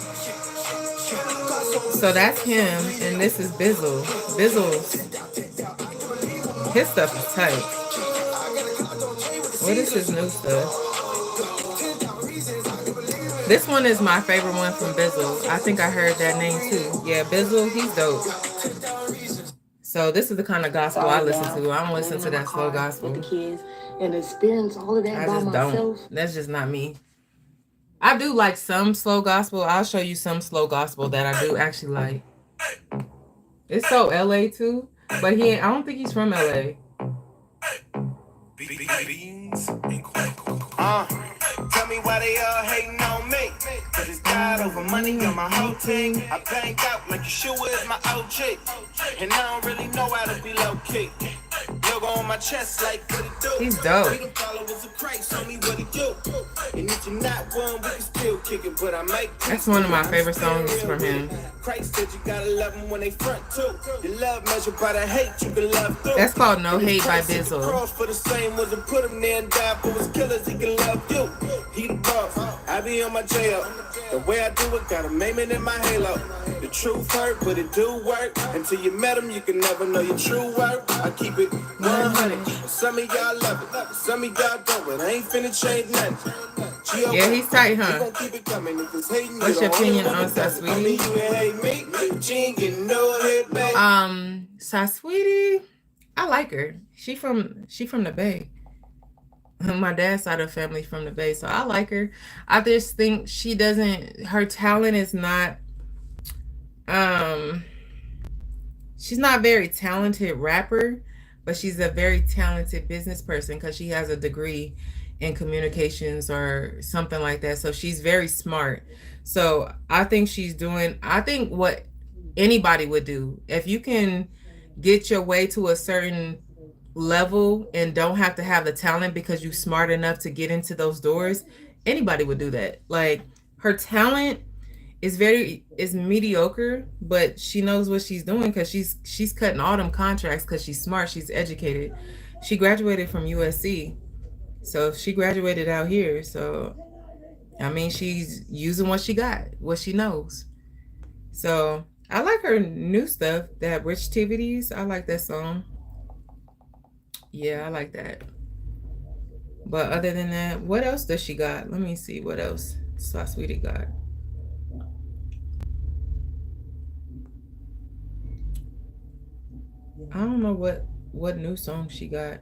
So that's him, and this is Bizzle. Bizzle's, his stuff is tight. What is his new stuff? This one is my favorite one from Bizzle. I think I heard that name too. Yeah, Bizzle, he's dope. So this is the kind of gospel I listen to. I don't listen to that slow gospel. With the kids and experience all of that I by just myself. don't. That's just not me. I do like some slow gospel. I'll show you some slow gospel that I do actually like. It's so LA too, but I don't think he's from LA. Tell me why they all hating on me. Cause it's God over money on my whole team. I banged out like Yeshua is my OG. And I don't really know how to be low key. Logo on my chest like what it do. He's dope. We the followers of Christ, show me what it do. And if you're not one, we can still kick it, but I make. That's one of my favorite songs from him. Christ said you gotta love them when they front too. Your love measured by the hate you can love through. That's called No Hate by Bizzle. Cross for the same was to put him there and die for his killers. He can love you. He the boss. I be on my jail. The way I do it, got a maiming in my halo. The truth hurt, but it do work. Until you met him, you can never know your true worth. I keep it 100. Some of y'all love it, some of y'all don't. But I ain't finna change nothing. Yeah, he's tight, huh? What's your opinion on Sasweetie? Sasweetie, I like her. She from the Bay. My dad's side of the family from the Bay, so I like her. I just think her talent is not, she's not a very talented rapper, but she's a very talented business person because she has a degree in communications or something like that. So she's very smart. So I think I think what anybody would do, if you can get your way to a certain level and don't have to have the talent because you're smart enough to get into those doors, anybody would do that. Like, her talent is mediocre, but she knows what she's doing because she's cutting all them contracts because she's smart, she's educated. She graduated from USC, so she graduated out here. So I mean, she's using what she got, what she knows. So I like her new stuff, that Rich Tivities. I like that song. Yeah, I like that. But other than that, what else does she got? Let me see what else Sasweetie got. I don't know what new song she got.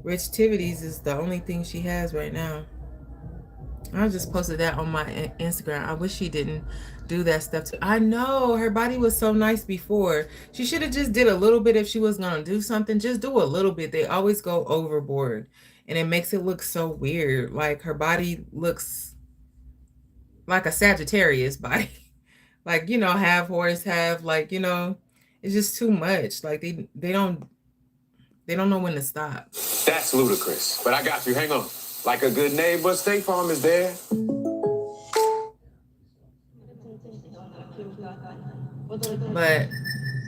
Rich Tivities is the only thing she has right now. I just posted that on my Instagram. I wish she didn't do that stuff too. I know her body was so nice before. She should have just did a little bit. If she was gonna do something, just do a little bit. They always go overboard and it makes it look so weird. Like her body looks like a Sagittarius body. Like, you know, half horse, half, like, you know, it's just too much. Like they don't know when to stop. That's ludicrous. But I got you. Hang on. Like a good neighbor, State Farm is there. But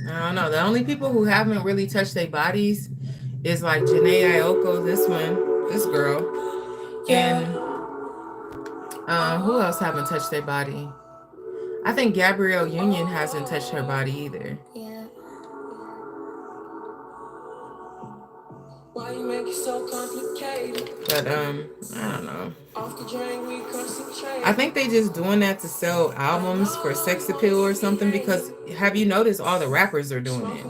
I don't know. The only people who haven't really touched their bodies is like Janae Aiko, this girl. And who else haven't touched their body? I think Gabrielle Union hasn't touched her body either. Why you make it so complicated? But I don't know. Off the drain, we concentrate. I think they just doing that to sell albums for sex appeal or something, because have you noticed all the rappers are doing it?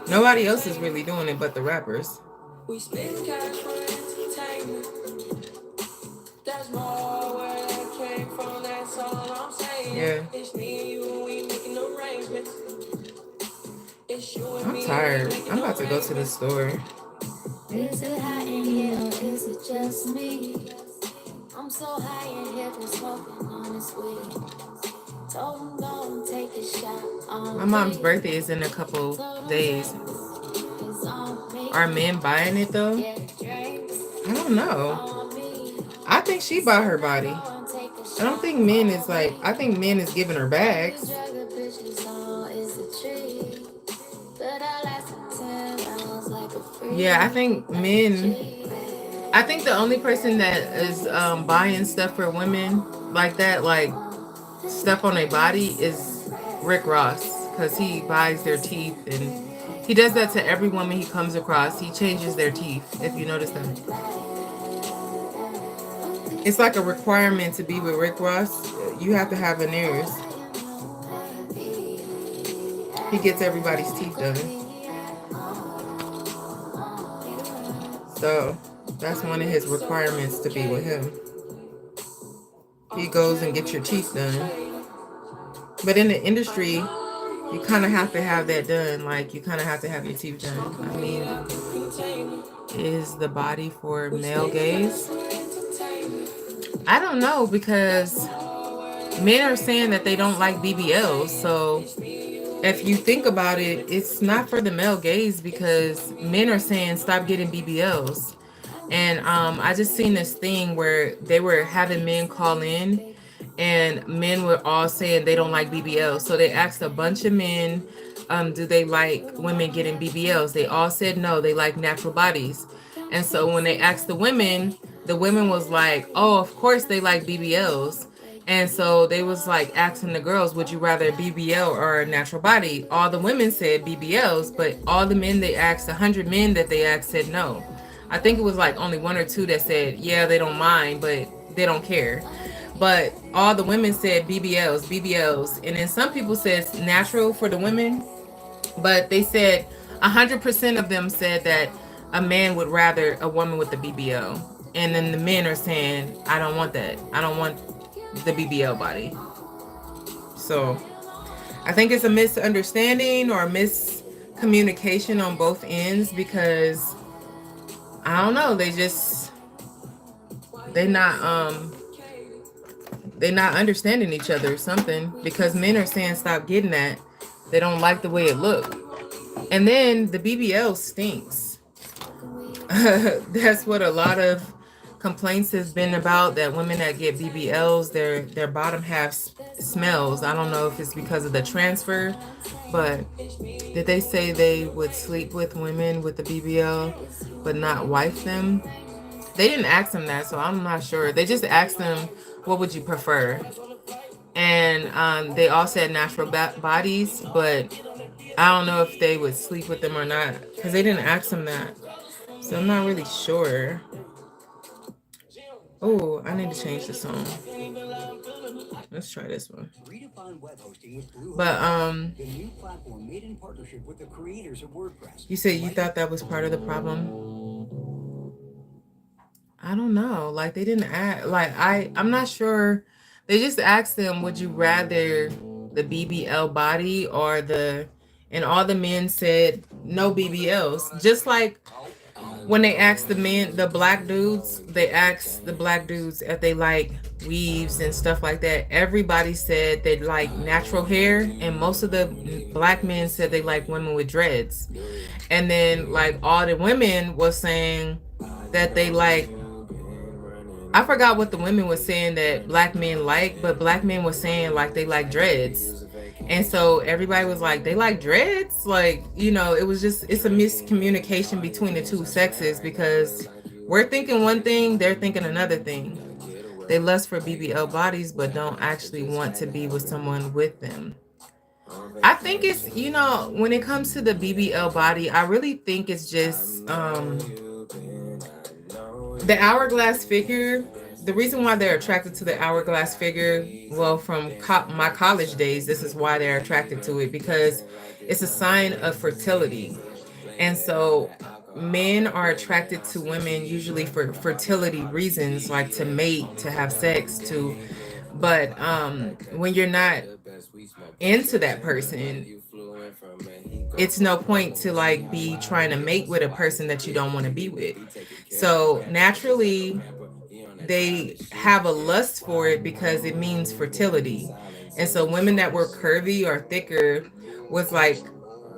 Nobody else is really doing it but the rappers. We spend cash for entertainment. There's more where that came from, that's all I'm saying. Yeah. It's me and you, we making arrangements. It's you and me. I'm tired. I'm about to go to the store. Is it hot in here or is it just me? I'm so high in here just smoking on this weed. Told him go and take a shot on My mom's birthday is in a couple days. Are men buying it though? I don't know. I think she bought her body. I don't think men is like, I think men is giving her bags. Yeah, I think men, I think the only person that is buying stuff for women like that, like stuff on their body, is Rick Ross, because he buys their teeth, and he does that to every woman he comes across. He changes their teeth, if you notice that. It's like a requirement to be with Rick Ross. You have to have veneers. He gets everybody's teeth done. So that's one of his requirements to be with him. He goes and gets your teeth done. But in the industry, you kind of have to have that done. Like, you kind of have to have your teeth done. I mean, is the body for male gaze? I don't know, because men are saying that they don't like BBLs. So if you think about it, it's not for the male gaze, because men are saying stop getting BBLs. And I just seen this thing where they were having men call in, and men were all saying they don't like BBLs. So they asked a bunch of men, do they like women getting BBLs? They all said no, they like natural bodies. And so when they asked the women was like, oh, of course they like BBLs. And so they was like asking the girls, would you rather a BBL or a natural body? All the women said BBLs, but all the men they asked, 100 men that they asked, said no. I think it was like only 1 or 2 that said, yeah, they don't mind, but they don't care. But all the women said BBLs. And then some people said natural for the women, but they said 100% of them said that a man would rather a woman with the BBL. And then the men are saying, I don't want that. I don't want the BBL body. So I think it's a misunderstanding or miscommunication on both ends, because I don't know, they're not understanding each other or something, because men are saying stop getting that. They don't like the way it look. And then the BBL stinks. That's what a lot of complaints has been about, that women that get BBLs, their bottom half smells. I don't know if it's because of the transfer, but did they say they would sleep with women with the BBL but not wife them? They didn't ask them that, so I'm not sure. They just asked them, what would you prefer? And they all said natural bodies, but I don't know if they would sleep with them or not, because they didn't ask them that. So I'm not really sure. Oh, I need to change the song. Let's try this one. Redefine web hosting with Bluehost, But the new platform made in partnership with the creators of WordPress. you said you thought that was part of the problem. I don't know. Like they didn't ask. Like I'm not sure. They just asked them, would you rather the BBL body or the? And all the men said no BBLs. Just like when they asked the men, the black dudes, they asked the black dudes if they like weaves and stuff like that. Everybody said they like natural hair, and most of the black men said they like women with dreads. And then like all the women was saying that they like, I forgot what the women was saying that black men like, but black men was saying like they like dreads. And so everybody was like, they like dreads? Like, you know, it was just, it's a miscommunication between the two sexes because we're thinking one thing, they're thinking another thing. They lust for BBL bodies, but don't actually want to be with someone with them. I think it's, you know, when it comes to the BBL body, I really think it's just the hourglass figure. The reason why they're attracted to the hourglass figure, well, from my college days, this is why they're attracted to it, because it's a sign of fertility. And so men are attracted to women usually for fertility reasons, like to mate, to have sex, to, but when you're not into that person, it's no point to like be trying to mate with a person that you don't want to be with. So naturally, they have a lust for it because it means fertility. And so women that were curvy or thicker was like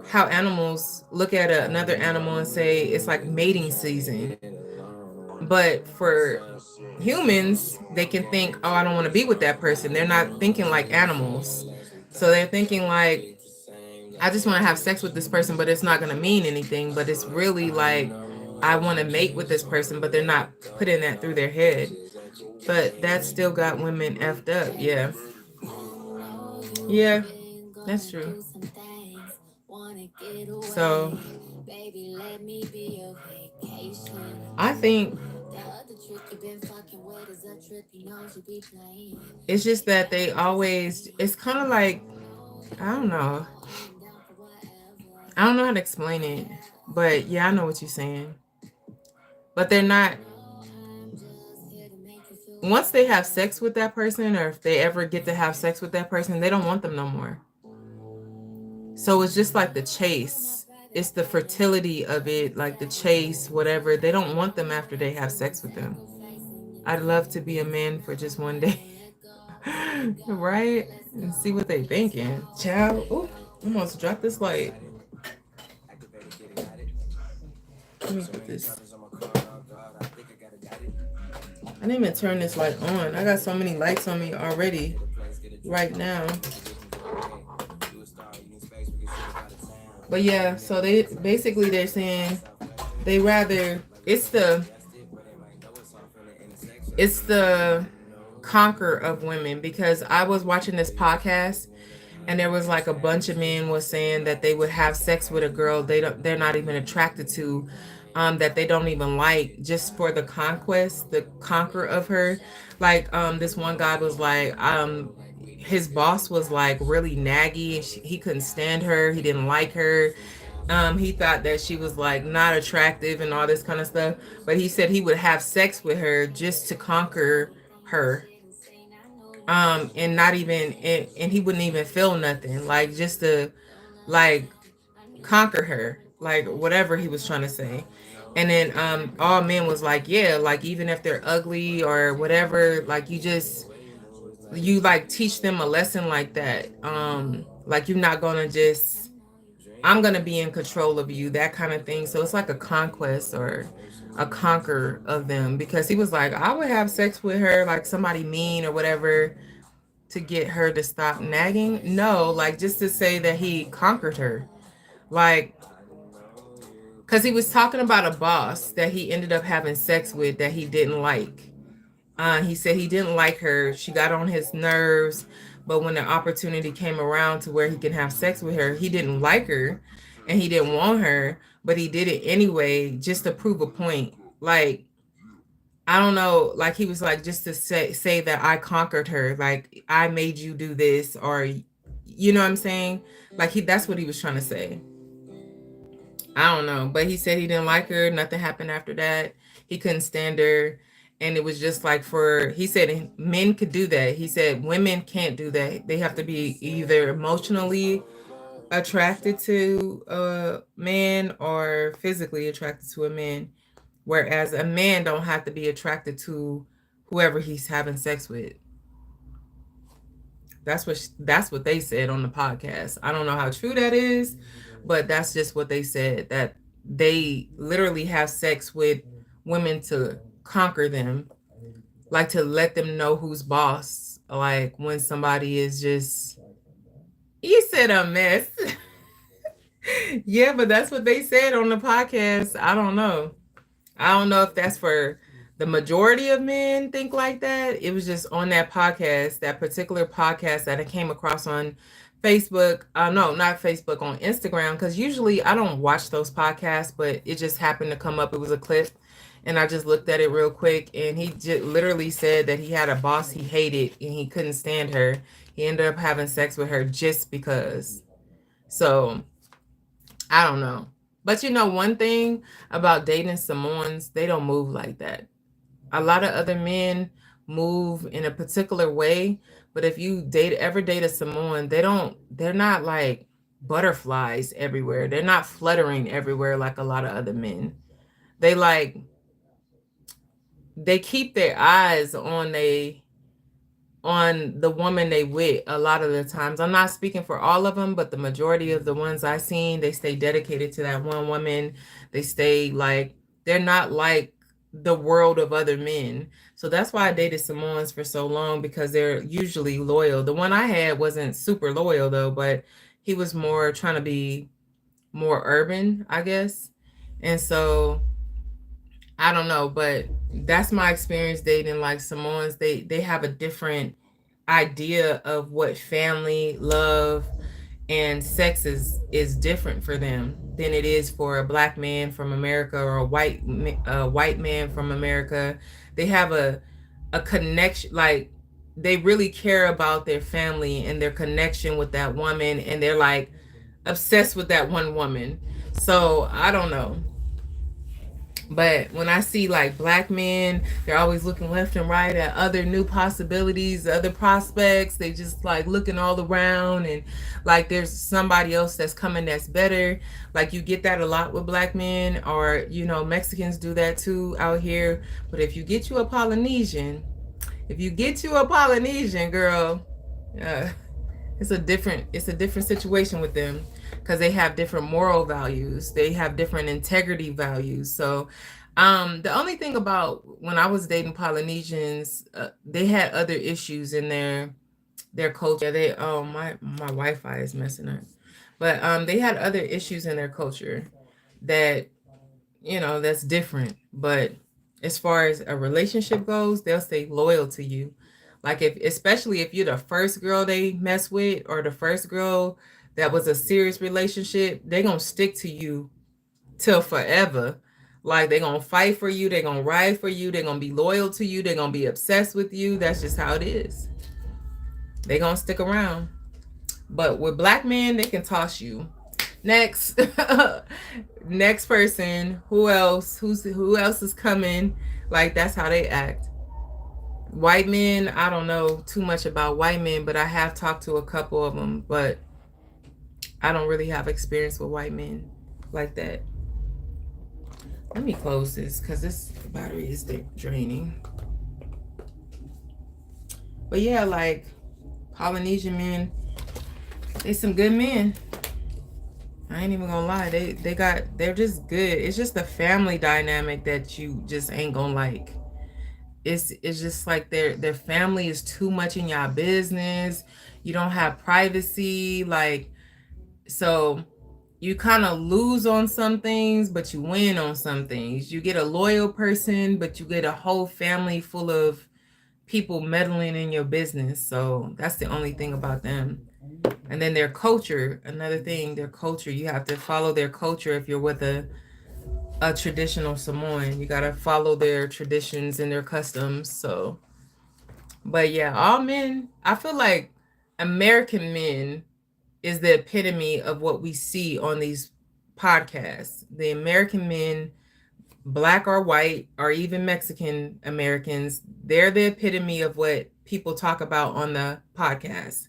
how animals look at another animal and say it's like mating season. But for humans, they can think, oh, I don't want to be with that person. They're not thinking like animals. So they're thinking like, I just want to have sex with this person, but it's not going to mean anything. But it's really like, I want to mate with this person, but they're not putting that through their head. But that still got women effed up. Yeah. Yeah, that's true. So I think it's just that they always, it's kind of like, I don't know how to explain it, but yeah, I know what you're saying. But they're not, once they have sex with that person, or if they ever get to have sex with that person, they don't want them no more. So it's just like the chase. It's the fertility of it, like the chase, whatever. They don't want them after they have sex with them. I'd love to be a man for just one day. Right? And see what they thinking. Child, oh, almost dropped this light. Let me put this. I didn't even turn this light on. I got so many lights on me already right now. But yeah, so they basically, they're saying they rather, it's the conquer of women, because I was watching this podcast and there was like a bunch of men was saying that they would have sex with a girl they're not even attracted to, that they don't even like, just for the conquest, the conquer of her. Like this one guy was like, his boss was like really naggy and he couldn't stand her, he didn't like her, he thought that she was like not attractive and all this kind of stuff, but he said he would have sex with her just to conquer her, and not even, and he wouldn't even feel nothing, like just to like conquer her, like whatever he was trying to say. And then all men was like, yeah, like even if they're ugly or whatever, like you like teach them a lesson like that, like you're not gonna just, I'm gonna be in control of you, that kind of thing. So it's like a conquest or a conquer of them, because he was like, I would have sex with her, like somebody mean or whatever, to get her to stop nagging. No, like just to say that he conquered her, like, because he was talking about a boss that he ended up having sex with that he didn't like. He said he didn't like her. She got on his nerves. But when the opportunity came around to where he can have sex with her, he didn't like her and he didn't want her, but he did it anyway just to prove a point. Like, I don't know, like he was like, just to say that I conquered her, like I made you do this, or you know what I'm saying? Like that's what he was trying to say. I don't know, but he said he didn't like her. Nothing happened after that. He couldn't stand her. And it was just like he said men could do that. He said women can't do that. They have to be either emotionally attracted to a man or physically attracted to a man. Whereas a man don't have to be attracted to whoever he's having sex with. That's what they said on the podcast. I don't know how true that is, but that's just what they said, that they literally have sex with women to conquer them, like to let them know who's boss. Like when somebody is just, you said a mess. Yeah, but that's what they said on the podcast. I don't know if that's for the majority of men think like that. It was just on that podcast, that particular podcast that I came across on Facebook. No, not Facebook, on Instagram. Because usually I don't watch those podcasts, but it just happened to come up. It was a clip. And I just looked at it real quick. And he literally said that he had a boss he hated and he couldn't stand her. He ended up having sex with her just because. So, I don't know. But you know, one thing about dating Samoans, they don't move like that. A lot of other men move in a particular way, but if you ever date a Samoan, they're not like butterflies everywhere. They're not fluttering everywhere like a lot of other men. They keep their eyes on the woman they with a lot of the times. I'm not speaking for all of them, but the majority of the ones I've seen, they stay dedicated to that one woman. They stay like, they're not like the world of other men. So that's why I dated Samoans for so long, because they're usually loyal. The one I had wasn't super loyal though, but he was more trying to be more urban, I guess. And so I don't know, but that's my experience dating like Samoans. They have a different idea of what family, love, and sex is different for them than it is for a black man from America or a white man from America. They have a connection, like they really care about their family and their connection with that woman, and they're like obsessed with that one woman. So I don't know. But when I see like black men, they're always looking left and right at other new possibilities, other prospects. They just like looking all around, and like there's somebody else that's coming that's better. Like you get that a lot with black men, or you know, Mexicans do that too out here. But if you get you a Polynesian, girl, it's a different situation with them, because they have different moral values. They have different integrity values. So the only thing about when I was dating Polynesians, they had other issues in their culture. My Wi-Fi is messing up. But they had other issues in their culture that, you know, that's different. But as far as a relationship goes, they'll stay loyal to you. Like especially if you're the first girl they mess with, or the first girl that was a serious relationship, they're going to stick to you till forever. Like they're going to fight for you. They're going to ride for you. They're going to be loyal to you. They're going to be obsessed with you. That's just how it is. They're going to stick around. But with black men, they can toss you. Next. Next person. Who else? Who else is coming? Like that's how they act. White men, I don't know too much about white men, but I have talked to a couple of them, but I don't really have experience with white men like that. Let me close this because this battery is draining. But yeah, like Polynesian men, they some good men. I ain't even gonna lie. They're just good. It's just the family dynamic that you just ain't gonna like. It's just like their family is too much in y'all business. You don't have privacy, like, so you kind of lose on some things, but you win on some things. You get a loyal person, but you get a whole family full of people meddling in your business. So that's the only thing about them. And then their culture, another thing, their culture, you have to follow their culture if you're with a a traditional Samoan. You gotta follow their traditions and their customs. So, but yeah, all men, I feel like American men is the epitome of what we see on these podcasts. The American men, black or white, or even Mexican Americans, they're the epitome of what people talk about on the podcast.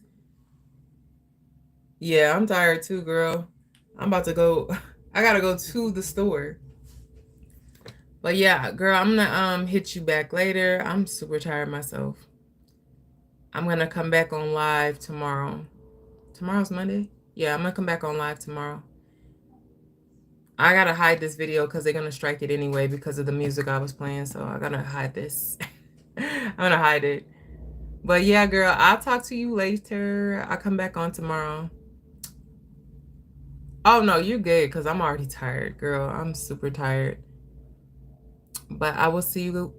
Yeah, I'm tired too, girl. I'm about to go. I gotta go to the store. But yeah, girl, I'm gonna hit you back later. I'm super tired myself. I'm gonna come back on live tomorrow. Tomorrow's Monday? Yeah, I'm gonna come back on live tomorrow. I gotta hide this video because they're gonna strike it anyway because of the music I was playing. So I gotta hide this. I'm gonna hide it. But yeah, girl, I'll talk to you later. I'll come back on tomorrow. Oh no, you're good because I'm already tired, girl. I'm super tired. But I will see you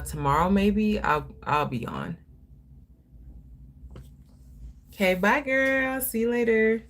tomorrow. Maybe I'll be on. Okay, bye, girl. See you later.